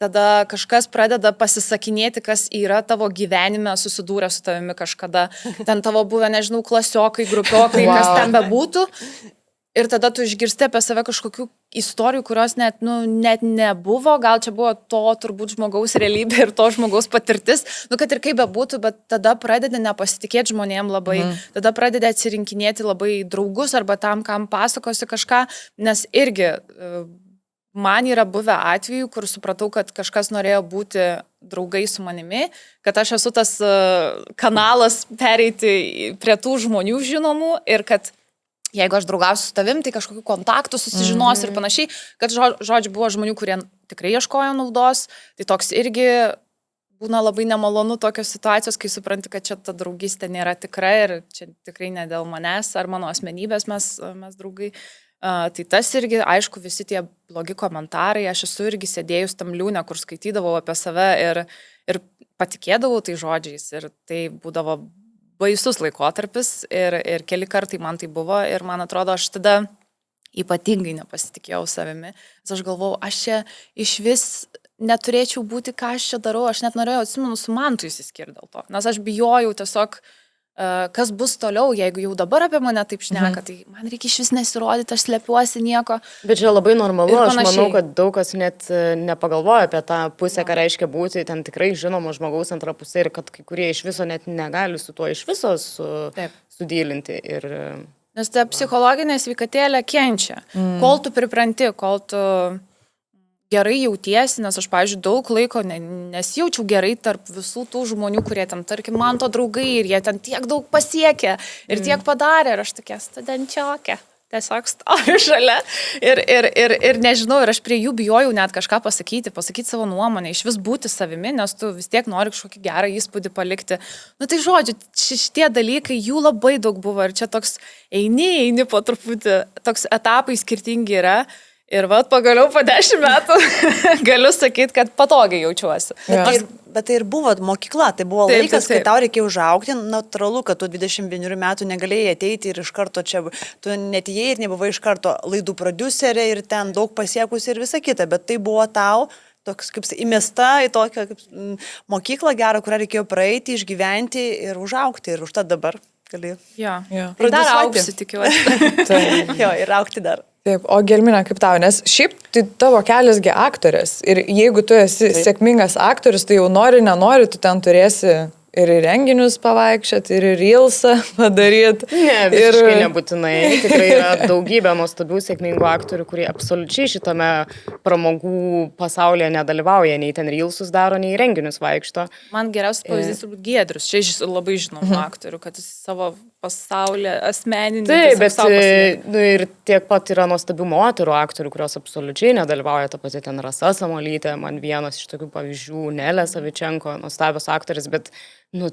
Tada kažkas pradeda pasisakinėti, kas yra tavo gyvenime susidūrę su tavimi kažkada. Ten tavo buvę, nežinau, klasiokai, grupiokai, kas ten bebūtų. Ir tada tu išgirsti apie save kažkokių istorijų, kurios net nebuvo, gal čia buvo to turbūt žmogaus realybė ir to žmogaus patirtis, kad ir kaip bebūtų, bet tada pradedi nepasitikėti žmonėm labai, tada pradedi atsirinkinėti labai draugus arba tam, kam pasakosi kažką, nes irgi man yra buvę atvejų, kur supratau, kad kažkas norėjo būti draugai su manimi, kad aš esu tas kanalas pereiti prie tų žmonių žinomų ir kad jeigu aš draugausiu su tavim, tai kažkokių kontaktų susižinosiu ir panašiai, kad žodžiu buvo žmonių, kurie tikrai ieškojo naudos, tai toks irgi būna labai nemalonu tokios situacijos, kai supranti, kad čia ta draugystė nėra tikra ir čia tikrai ne dėl manęs ar mano asmenybės mes draugai. Tai tas irgi, aišku, visi tie blogi komentarai, aš esu irgi sėdėjus tam liūne, kur skaitydavau apie save ir patikėdavau tai žodžiais ir tai būdavo baisus laikotarpis ir keli kartai man tai buvo ir man atrodo, aš tada ypatingai nepasitikėjau savimi. Aš galvojau, aš čia iš vis neturėčiau būti, ką aš čia darau, aš net norėjau, atsimenu, su Mantu išsiskirti dėl to, nes aš bijojau tiesiog kas bus toliau, jeigu jau dabar apie mane taip šneka, tai man reikia iš vis nesirodyti, aš slepiuosi nieko. Bet čia labai normalu, aš manau, kad daug kas net nepagalvoja apie tą pusę, ką reiškia būti ten tikrai žinomo žmogaus antra pusė ir kad kai kurie iš viso net negali su tuo iš viso sudylinti. Nes ta psichologinė sveikatėlė kenčia. Kol tu pripranti, kol tu gerai jautiesi, nes aš, pavyzdžiui, daug laiko nesijaučiau gerai tarp visų tų žmonių, kurie ten, tarkim, man to draugai ir jie ten tiek daug pasiekė ir tiek padarė ir aš tokia studentčiokė. Tiesiog stoviu šalia ir nežinau, ir aš prie jų bijojau net kažką pasakyti savo nuomonę, iš vis būti savimi, nes tu vis tiek nori kažkokį gerą įspūdį palikti. Nu tai žodžiu, šitie dalykai, jų labai daug buvo ir čia toks eini po truputį, toks etapai skirtingi yra. Ir vat pagaliau po 10 metų galiu sakyti, kad patogiai jaučiuosi. Bet tai ir buvo mokykla, tai buvo laikas, kai tau reikėjo užaugti, natūralu, kad tu 21 metų negalėjai ateiti ir iš karto čia, tu netėjai ir nebuvai iš karto laidų prodiuserė ir ten daug pasiekusi ir visa kita, bet tai buvo tau toks kaip įmesta į tokią mokyklą gerą, kurią reikėjo praeiti, išgyventi ir užaugti ir užtat dabar gali. Jo. Dar augsiu, tikiuosi. Jo, ir augti dar. Taip, o Gelmina, kaip tau, nes šiaip tai tavo keliasgi aktorės ir jeigu tu esi sėkmingas aktorius, tai jau nenori, tu ten turėsi ir į renginius pavaikščioti, ir į reelsą padaryti. Ne, visiškai nebūtinai. Tikrai yra daugybė nuostabių sėkmingų aktorių, kurie absoliučiai šitame pramogų pasaulyje nedalyvauja, nei ten reelsus daro, nei renginius vaikšto. Man geriausias pavyzdys turbūt Giedrius. Čia labai žinomų aktorių, kad jis savo pasaulį asmeninį. Taip, bet ir tiek pat yra nuostabių moterų aktorių, kurios absoliučiai nedalyvauja, ta pati ten Rasa Samolytė, man vienas iš tokių pavyzdžių, Nelė Savičenko, nuostabios aktorės, bet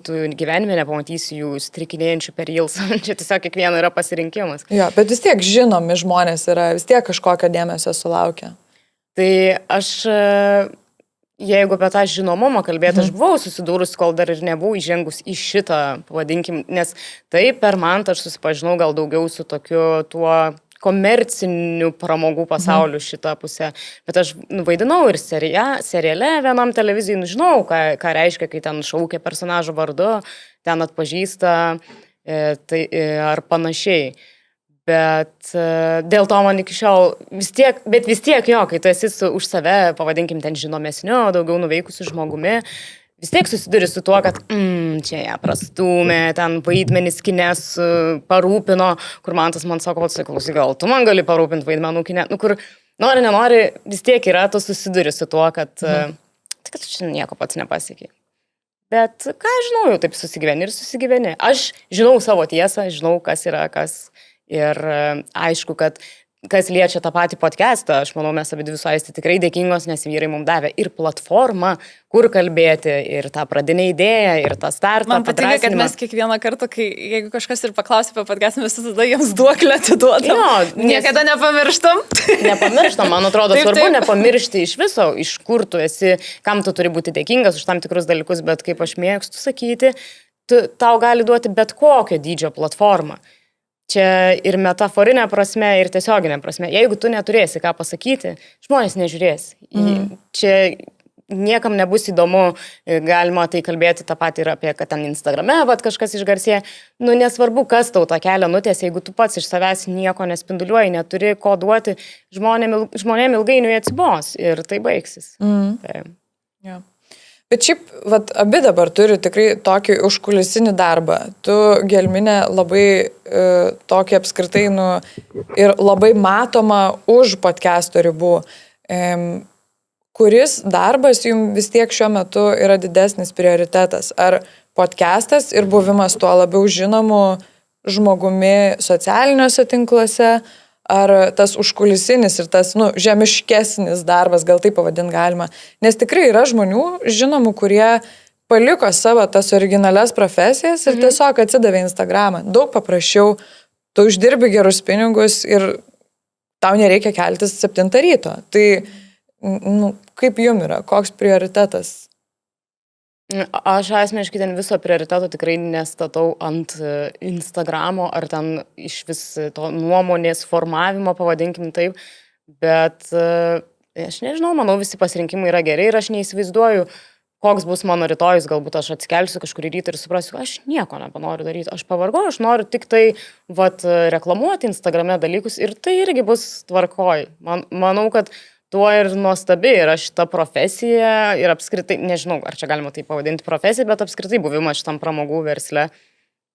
tu gyvenime nepamatysi jų strikinėjančių per reelsą, čia tiesiog kiekvieno yra pasirinkimas. Jo, bet vis tiek žinomi žmonės yra, vis tiek kažkokio dėmesio sulaukia. Tai aš, jeigu apie tą žinomumą kalbėti, aš buvau susidūrus, kol dar ir nebuvau įžengus į šitą, pavadinkim, nes taip per man aš susipažinau gal daugiau su tokiu tuo komercinių pramogų pasaulių šitą pusę. Bet aš vaidinau ir seriale vienam televizijai, žinau, ką reiškia, kai ten šaukia personažo vardu, ten atpažįsta ar panašiai. Bet dėl to man iki šiol vis tiek jo, kai tu esi už save, pavadinkim, ten žinomesniu, daugiau nuveikusiu žmogumi, vis tiek susiduri su tuo, kad čia ją prastūmė, ten vaidmenis kines parūpino, kur man sako, klausyk, gal tu man gali parūpinti vaidmenų kine, kur nenori, vis tiek yra, tu susiduri su tuo, kad tu čia nieko pats nepasiekiai. Bet ką aš žinau, jau taip susigyveni. Aš žinau savo tiesą, žinau, kas yra kas. Ir aišku, kad kas liečia tą patį podcastą, aš manau, mes abi dvi su Aisti tikrai dėkingos, nes vyrai mums davė ir platformą, kur kalbėti, ir tą pradinę idėją, ir tą startą. Man patinka, kad mes kiekvieną kartą, jeigu kažkas ir paklausia apie podcastą, mes tada jiems duoklę atiduodam. Niekada nepamirštam. Nepamirštam, man atrodo, svarbu nepamiršti iš viso, iš kur tu esi, kam tu turi būti dėkingas už tam tikrus dalykus, bet kaip aš mėgstu sakyti, tau gali duoti bet kokią dydžio platformą. Čia ir metaforinė prasme, ir tiesioginė prasme. Jeigu tu neturėsi ką pasakyti, žmonės nežiūrės. Čia niekam nebus įdomu, galima tai kalbėti tą patį ir apie, kad ten Instagrame kažkas išgarsėja. Nesvarbu, kas tau tą kelią nutiesė, jeigu tu pats iš savęs nieko nespinduliuoji, neturi ko duoti, žmonėm ilgainiui atsibos ir tai baigsis. Tai. Ja. Bet šiaip, abi dabar turi tikrai tokį užkulisinį darbą. Tu, Gelminė, labai tokį apskritai ir labai matoma už podcast'o ribų. Kuris darbas jums vis tiek šiuo metu yra didesnis prioritetas? Ar podcast'as ir buvimas tuo labiau žinomu žmogumi socialiniuose tinkluose? Ar tas užkulisinis ir tas, žemiškesnis darbas, gal taip pavadinti galima. Nes tikrai yra žmonių žinomų, kurie paliko savo tas originalias profesijas ir tiesiog atsidavė Instagramą. Daug paprasčiau, tu uždirbi gerus pinigus ir tau nereikia keltis 7 ryto. Tai, kaip jum yra, koks prioritetas? Aš asmeniškai ten viso prioriteto tikrai nestatau ant Instagramo ar ten iš vis to nuomonės formavimo, pavadinkim taip, bet aš nežinau, manau, visi pasirinkimai yra geri ir aš neįsivaizduoju, koks bus mano rytojus, galbūt aš atsikelsiu kažkurį rytą ir suprasiu, aš nieko nepanoriu daryti, aš pavargau, aš noriu tik tai reklamuoti Instagrame dalykus ir tai irgi bus tvarkoj. Manau, kad tuo ir nuostabi yra šita profesija ir apskritai, nežinau, ar čia galima tai pavadinti profesija, bet apskritai buvimas šitam pramogų versle,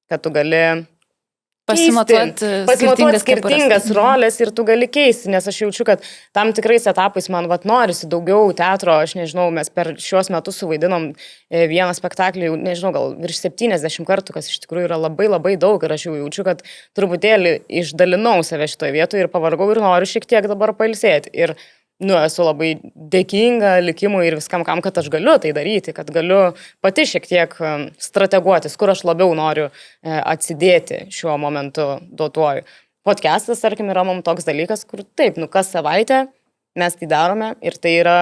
kad tu gali pasimatuoti skirtingas rolės ir tu gali keisti, nes aš jaučiu, kad tam tikrais etapais man norisi daugiau teatro, aš nežinau, mes per šiuos metus suvaidinom vieną spektaklį, nežinau, gal virš 70 kartų, kas iš tikrųjų yra labai labai daug ir aš jau jaučiu, kad truputėlį išdalinau save šitoje vietoje ir pavargau ir noriu šiek tiek dabar pailsėti. Ir esu labai dėkinga likimui ir viskam, kad aš galiu tai daryti, kad galiu pati šiek tiek strateguotis, kur aš labiau noriu atsidėti šiuo momentu duotuoju. Podcastas, tarkim, yra mums toks dalykas, kur taip, kas savaitę mes tai darome ir tai yra,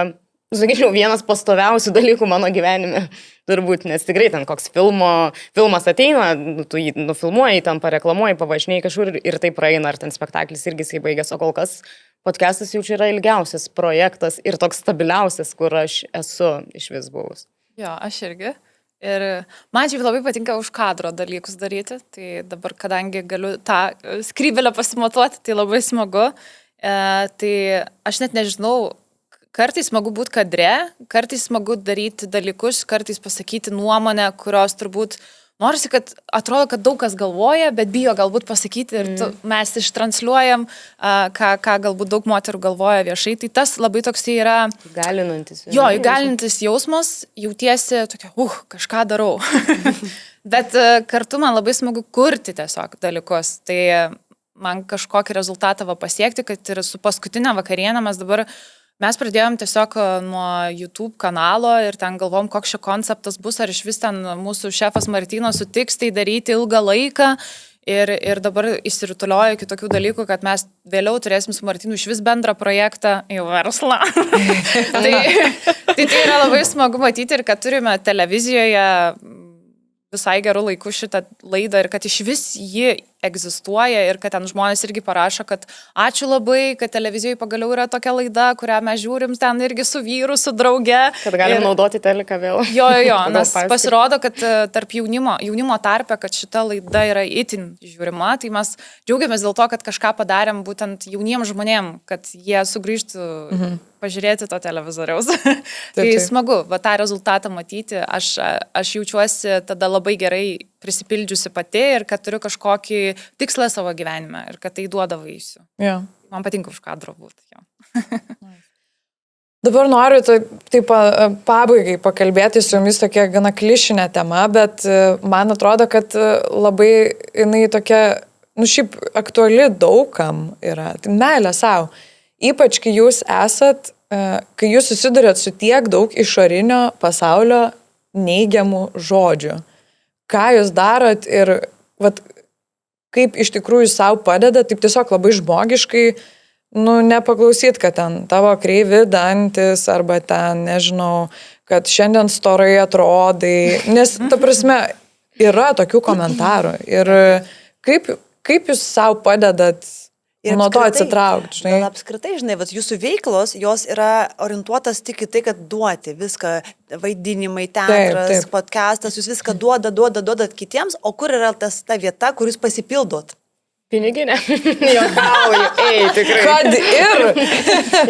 sakyčiau, vienas pastoviausių dalykų mano gyvenime. Turbūt, nes tikrai ten koks filmas ateina, tu jį nufilmuoji, tam pareklamuoji, pavažinėjai kažkur ir tai praeina, ar ten spektaklis irgi jisai baigęs, o kol kas podcastas jau čia yra ilgiausias projektas ir toks stabiliausias, kur aš esu iš vis buvus. Jo, aš irgi. Ir man šiaip labai patinka už kadro dalykus daryti, tai dabar, kadangi galiu tą skrybelę pasimatuoti, tai labai smagu. Tai aš net nežinau, kartais smagu būti kadre, kartais smagu daryti dalykus, kartais pasakyti nuomonę, kurios turbūt norisi, kad atrodo, kad daug kas galvoja, bet bijo galbūt pasakyti ir mes ištransliuojam, ką galbūt daug moterų galvoja viešai. Tai tas labai toks yra įgalinantis. Jo, įgalinantis jausmas, jautiesi tokia, kažką darau. Bet kartu man labai smagu kurti tiesiog dalykus. Tai man kažkokį rezultatą pasiekti, kad ir su paskutinė vakarienė mes pradėjom tiesiog nuo YouTube kanalo ir ten galvom, koks šio konceptas bus, ar iš vis ten mūsų šefas Martynas sutiks tai daryti ilgą laiką. Ir dabar išsirutuliojo iki tokių dalykų, kad mes vėliau turėsim su Martynu iš vis bendrą projektą į verslą. tai yra labai smagu matyti ir kad turime televizijoje visai gerų laikų šitą laidą ir kad iš vis ji egzistuoja ir kad ten žmonės irgi parašo, kad ačiū labai, kad televizijoje pagaliau yra tokia laida, kurią mes žiūrim ten irgi su vyru, su drauge. Kad galim naudoti teliką vėl. Jo, nes pasirodo, kad tarp jaunimo tarpe, kad šita laida yra itin žiūrima, tai mes džiaugiamės dėl to, kad kažką padarėm būtent jauniems žmonėm, kad jie sugrįžtų pažiūrėti to televizoriaus. Tai smagu, tą rezultatą matyti, aš jaučiuosi tada labai gerai prisipildžiusi pati ir kad turiu kažkokį tikslą savo gyvenime ir kad tai duoda vaisių. Ja. Man patinka už kadro būti. Dabar noriu taip pabaigai pakalbėti su jumis tokia gana klišinė tema, bet man atrodo, kad labai jinai tokia, šiaip aktuali daugam yra. Tai meilė savo. Ypač, kai jūs kai jūs susidurėt su tiek daug išorinio pasaulio neigiamų žodžių. Ką jūs darot ir kaip iš tikrųjų savo padeda, taip tiesiog labai žmogiškai, nepaklausyt, kad ten tavo kreivi dantis arba ten, nežinau, kad šiandien storai atrodai, nes, ta prasme, yra tokių komentarų ir kaip jūs savo padedat nuo to atsitraukti, žinai. Gal apskritai, žinai, jūsų veiklos, jos yra orientuotas tik į tai, kad duoti viską, vaidinimai, teatras, podcastas, jūs viską duodat kitiems, o kur yra ta vieta, kur jūs pasipildot? Piniginė. Juokauju, tikrai. Kad ir?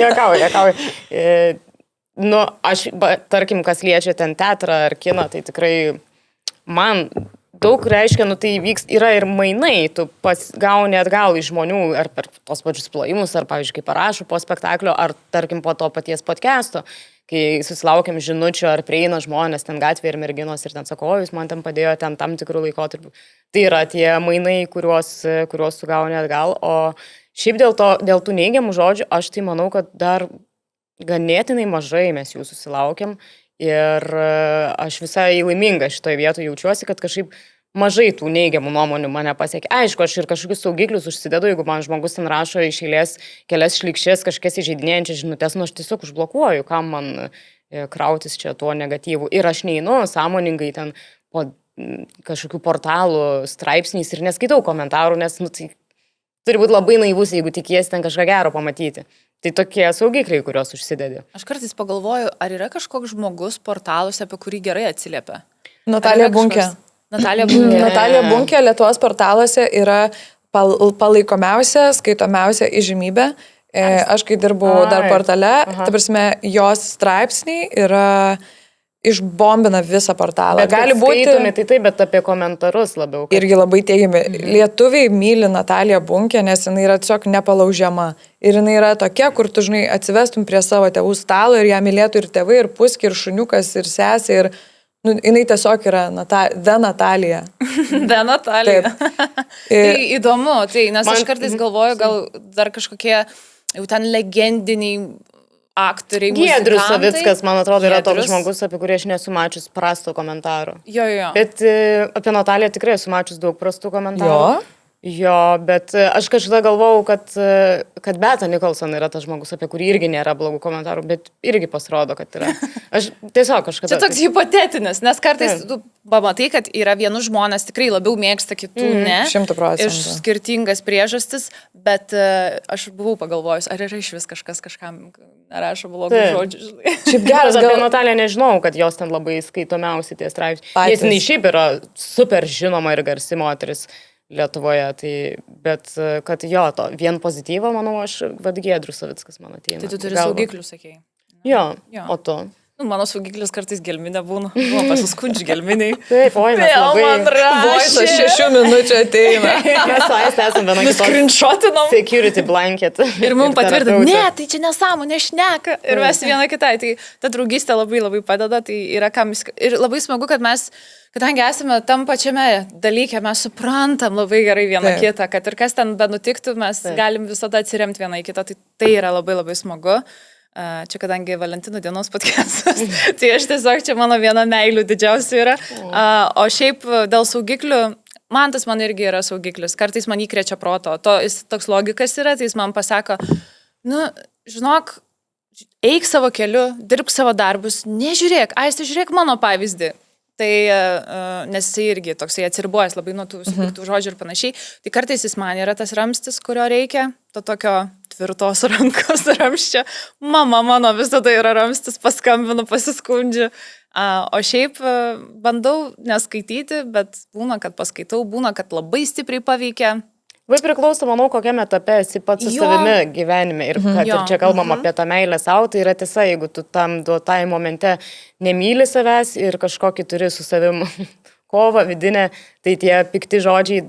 Juokauju. Aš, tarkim, kas liečia ten teatrą ar kiną, tai tikrai man daug reiškia, tai yra ir mainai, tu gauni atgal iš žmonių, ar per tos pačius plojimus, ar, pavyzdžiui, kai parašo po spektaklio, ar, tarkim, po to paties podcasto, kai susilaukiam žinučių, ar prieina žmonės ten gatvėje ir merginos ir ten sako, jūs man ten padėjo ten tam tikrų laikotarpių. Tai yra tie mainai, kuriuos tu gauni atgal, o šiaip dėl tų neigiamų žodžių, aš tai manau, kad dar ganėtinai mažai mes jų susilaukiam. Ir aš visai laiminga šitoje vietoje jaučiuosi, kad kažkaip mažai tų neigiamų nuomonių mane pasiekia. Aišku, aš ir kažkokius saugiklius užsidedu, jeigu man žmogus ten rašo iš eilės kelias šlykščias, kažkas įžeidinėjančias žinutės, aš tiesiog užblokuoju, kam man krautis čia tuo negatyvu. Ir aš neinu sąmoningai ten po kažkokių portalų straipsniais ir neskaitau komentarų, nes tai turi būti labai naivus, jeigu tikiesi ten kažką gero pamatyti. Tai tokie saugikliai, kuriuos užsidedi. Aš kartais pagalvoju, ar yra kažkoks žmogus portaluose, apie kurį gerai atsiliepia. Natalija Bunkė. Natalija Bunkė Lietuvos portaluose yra palaikomiausia, skaitomiausia įžymybė. Aš kai dirbau dar portale, ta prasme, jos straipsniai yra išbombina visą portalą. Bet gali būti, tai taip, bet apie komentarus labiau. Irgi labai teigiami. Lietuviai myli Nataliją Bunkę, nes jinai yra tiesiog nepalaužiama. Ir jinai yra tokia, kur tu, žinai, atsivestum prie savo tėvų stalo ir ją mylėtų ir tėvai, ir puski, ir šuniukas, ir sesė. Ir jinai tiesiog yra The Natalija. The Natalija. Tai įdomu, nes aš kartais galvoju, gal dar kažkokie jau ten legendiniai aktoriai. Giedrius Savickas, man atrodo, yra toks žmogus, apie kurį aš nesu mačius prasto komentarų. Jo. Bet apie Nataliją tikrai esu mačius daug prastų komentarų. Jo, bet aš kažkada galvojau, kad Beata Nicholson yra tas žmogus, apie kurį irgi nėra blogų komentarų, bet irgi pasirodo, kad yra. Aš tiesiog kažkada... Čia toks hipotetinis, nes kartais tu pamatai, kad yra vienus žmonės tikrai labiau mėgsta, kitų ne. 100%. Iš skirtingas priežastis, bet aš buvau pagalvojus, ar yra iš vis kažkam nerašo blogų žodžių. Šiaip geras, apie Nataliją nežinau, kad jos ten labai skaitomiausi tie straipsniai. Jis jinai šiaip yra super žinoma ir garsi moteris Lietuvoje, bet kad jo, to vien pozityvo, manau, aš Giedrius Savickas man ateina. Tai tu turi saugiklių, sakėjai. Jo, o tu? Mano saugiklis kartais gelminė būna. Pasiskundžiu gelminiai. Taip, oi, mes labai... Voisas 6 minučių ateina. Mes su Aiste esame viena kitos skrinšotinom. Security blanket. Ir mums patvirtina, ne, tai čia nesąmonė, šneka. Ir mes viena kitai. Tai ta draugystė labai labai padeda. Tai yra kam... Ir labai smagu, kad mes, kadangi esame tam pačiame dalyke, mes suprantam labai gerai vieną kitą, kad ir kas ten benutiktų, mes galim visada atsiremti vieną į kitą. Tai yra labai labai smagu. Čia kadangi Valentino dienos podcastas, tai aš tiesiog čia mano viena meilių didžiausia yra. O šiaip dėl saugiklių, man irgi yra saugiklis. Kartais man įkrečia proto. Jis toks logikas yra, tai jis man pasako, žinok, eik savo keliu, dirbk savo darbus, nežiūrėk, Aiste, žiūrėk mano pavyzdį. Tai, nes jis irgi toksai atsiribuojas labai nuo tų piktų žodžių ir panašiai. Tai kartais jis man yra tas ramstis, kurio reikia, to tokio tvirtos rankos ramsčio. Mama mano visada yra ramstis, paskambinu, pasiskundžiu. O šiaip bandau neskaityti, bet būna, kad paskaitau, būna, kad labai stipriai paveikia. Vai priklauso, manau, kokiame etape esi pats su savimi gyvenime ir kad ir čia kalbam apie tą meilę savo, tai yra tiesa, jeigu tu tam duotai momente nemyli savęs ir kažkokį turi su savim kovą vidinę, tai tie pikti žodžiai,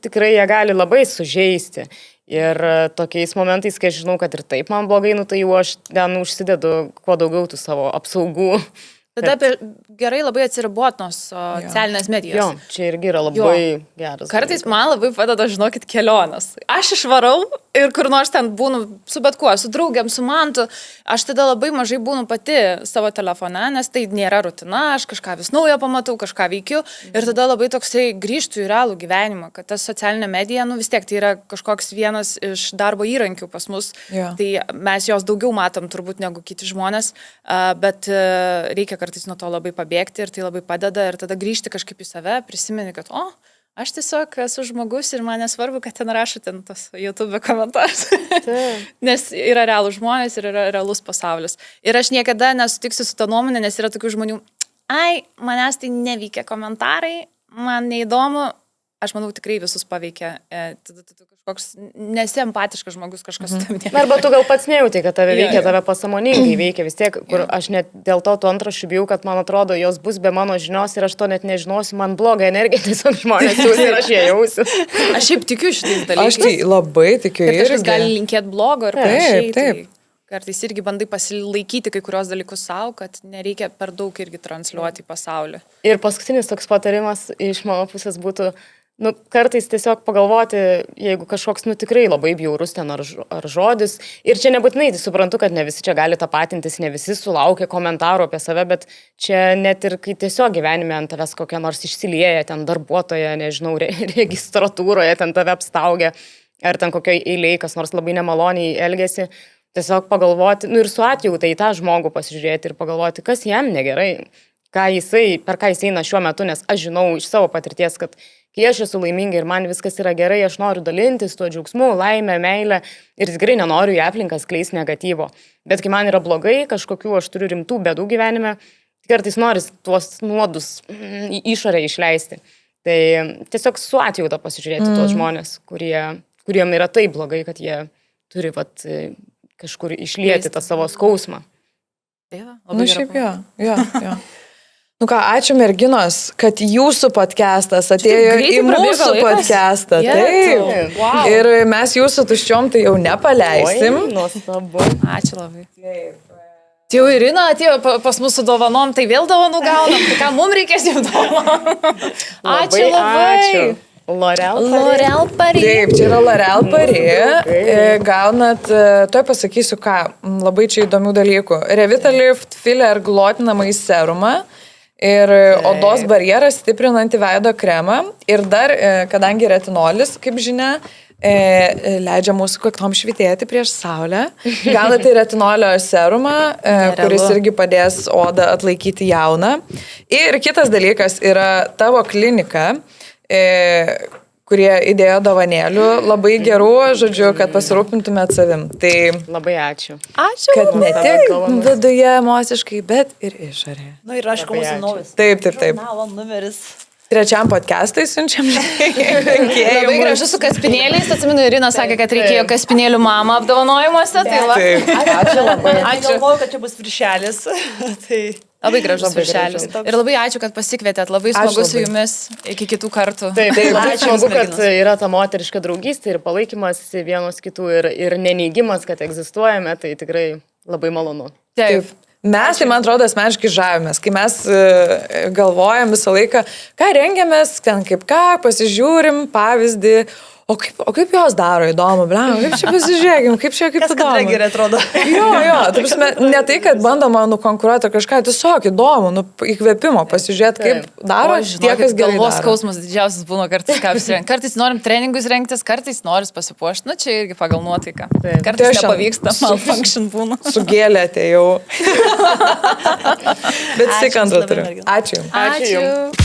tikrai jie gali labai sužeisti. Ir tokiais momentais, kai aš žinau, kad ir taip man blogai, tai jau aš ten užsidedu kuo daugiau tų savo apsaugų. Tada gerai labai atsiribot nuo socialinės medijos. Jo, čia irgi yra labai geras. Kartais man labai padeda, žinokit, kelionės. Aš išvarau ir kur nors ten būnu su bet kuo, su draugiam, su mantu. Aš tada labai mažai būnu pati savo telefone, nes tai nėra rutina, aš kažką vis naujo pamatau, kažką veikiu. Ir tada labai toksai grįžtų į realų gyvenimą, kad ta socialinė medija, vis tiek tai yra kažkoks vienas iš darbo įrankių pas mus. Tai mes jos daugiau matom turbūt negu kiti žmonės, bet reikia kartais nuo to labai pabėgti ir tai labai padeda ir tada grįžti kažkaip į save, prisimeni, kad aš tiesiog esu žmogus ir man nesvarbu, kad ten rašo ten tos YouTube komentarus. Nes yra realūs žmonės ir yra realus pasaulis. Ir aš niekada nesutiksiu su ta nuomonė, nes yra tokių žmonių, manęs tai neveikia komentarai, man neįdomu. Aš manau, tikrai visus paveikia. Tada tu kažkoks nesi empatiškas žmogus, kažkas su tavimi. Arba tu gal pats nejauti, kad tave veikia, tave pasąmoningai veikia vis tiek, kur aš net dėl to tų antraščių bijau, kad man atrodo, jos bus be mano žinios ir aš to net nežinosiu, man blogą energiją tiesiog žmonės jūs ir aš ją jausiu. Aš šiaip tikiu šitais dalykais. Aš tai labai tikiu irgi. Kažkas gali linkėti blogo ir panašiai. Taip. Kartais irgi bandai pasilaikyti kai kurios dalykus savo, kad nereikia per daug irgi transliuoti į pasaulį. Ir paskutinis toks patarimas iš mano pusės būtų, kartais tiesiog pagalvoti, jeigu kažkoks, tikrai labai bjaurus ten ar žodis. Ir čia nebūtinai, tai suprantu, kad ne visi čia gali tapatintis, ne visi sulaukia komentarų apie save, bet čia net ir kai tiesiog gyvenime ant tavęs kokia nors išsilieja, ten darbuotoja, nežinau, registratūroje ten tave apstaugia, ar ten kokioje eilėje kas nors labai nemaloniai elgesi, tiesiog pagalvoti, ir su atjauta į tą žmogų pasižiūrėti ir pagalvoti, kas jam negerai. Per ką jis eina šiuo metu, nes aš žinau iš savo patirties, kad kai aš esu laiminga ir man viskas yra gerai, aš noriu dalintis tuo džiaugsmu, laimę, meilę ir tikrai nenoriu į aplinką skleisti negatyvo. Bet kai man yra blogai, kažkokių aš turiu rimtų bėdų gyvenime, kartais noris tuos nuodus į išorę išleisti. Tai tiesiog su atjauta pasižiūrėti tuos žmonės, kuriem yra taip blogai, kad jie turi kažkur išlieti tą savo skausmą. Nu šiaip jo. Nu ką, ačiū merginos, kad jūsų podcastas atėjo į mūsų podcastą. Taip. Wow. Ir mes jūsų tuščiom tai jau nepaleisim. Nuostabu. Ačiū labai. Tai jau Irina atėjo pas mūsų dovanom, tai vėl dovanų gaunam. Tai ką mums reikės jums dovanom? Ačiū labai. Ačiū. L'Oreal Paris. Taip, čia yra L'Oreal Paris. Gaunat, tuoj pasakysiu ką, labai čia įdomių dalykų. Revitalift Filler glotinamąjį serumą ir odos barjerą stiprinantį veido kremą. Ir dar, kadangi retinolis, kaip žinia, leidžia mūsų kaktom švitėti prieš saulę. Gaunate retinolio serumą, kuris irgi padės odą atlaikyti jauną. Ir kitas dalykas yra tavo klinika, kurie įdėjo dovanėlių labai gerų, žodžiu, kad pasirūpintumėt savim. Tai labai ačiū. Ačiū. kad ne tik viduje emociškai, bet ir išorėje. Nu ir aišku, mūsų naujas. Taip. Žurnalo numeris. Trečiam podcastui siunčiam. Labai gražu su kaspinėliais. Atsimenu, Irina sakė, kad reikėjo kaspinėlių mamą apdovanojimuose. Tai va. Ačiū labai. Ačiū. Galvoju, kad čia bus viršelis. Tai... Labai gražus viršelis. Ir labai ačiū, kad pasikvietėt. Labai smagu su jumis iki kitų kartų. Taip, Ačiū smagu, jums, kad merginos. yra ta moteriška draugystė ir palaikymas vienos kitų ir neneigimas, kad egzistuojame, tai tikrai labai malonu. Taip. Mes, tai man atrodo, asmeniškai žavimės, kai mes galvojam visą laiką, ką rengiamės, ten kaip ką, pasižiūrim pavyzdį, o kaip jos daro įdomu, blam, kaip čia pasižiūrėkim, kaip Kas įdomu. kad gerai atrodo. Jo, taip prasme, ne tai, kad bandoma nukonkuruoti kažką, tiesiog įdomu, įkvėpimo pasižiūrėti, kaip daro tie, kas gerai galvos daro. skausmas didžiausias būna kartais, ką apsirengti. Kartais norim treningus rengtis, kartais noris pasipuošti. Nu, čia irgi pagal nuotaiką. Taip. Kartais Tai aš nepavyksta, malfunction būna. Sugėlėte jau. Bet Ačiū tik jums antrą labai, turiu. merginos. Ačiū. Ačiū jums.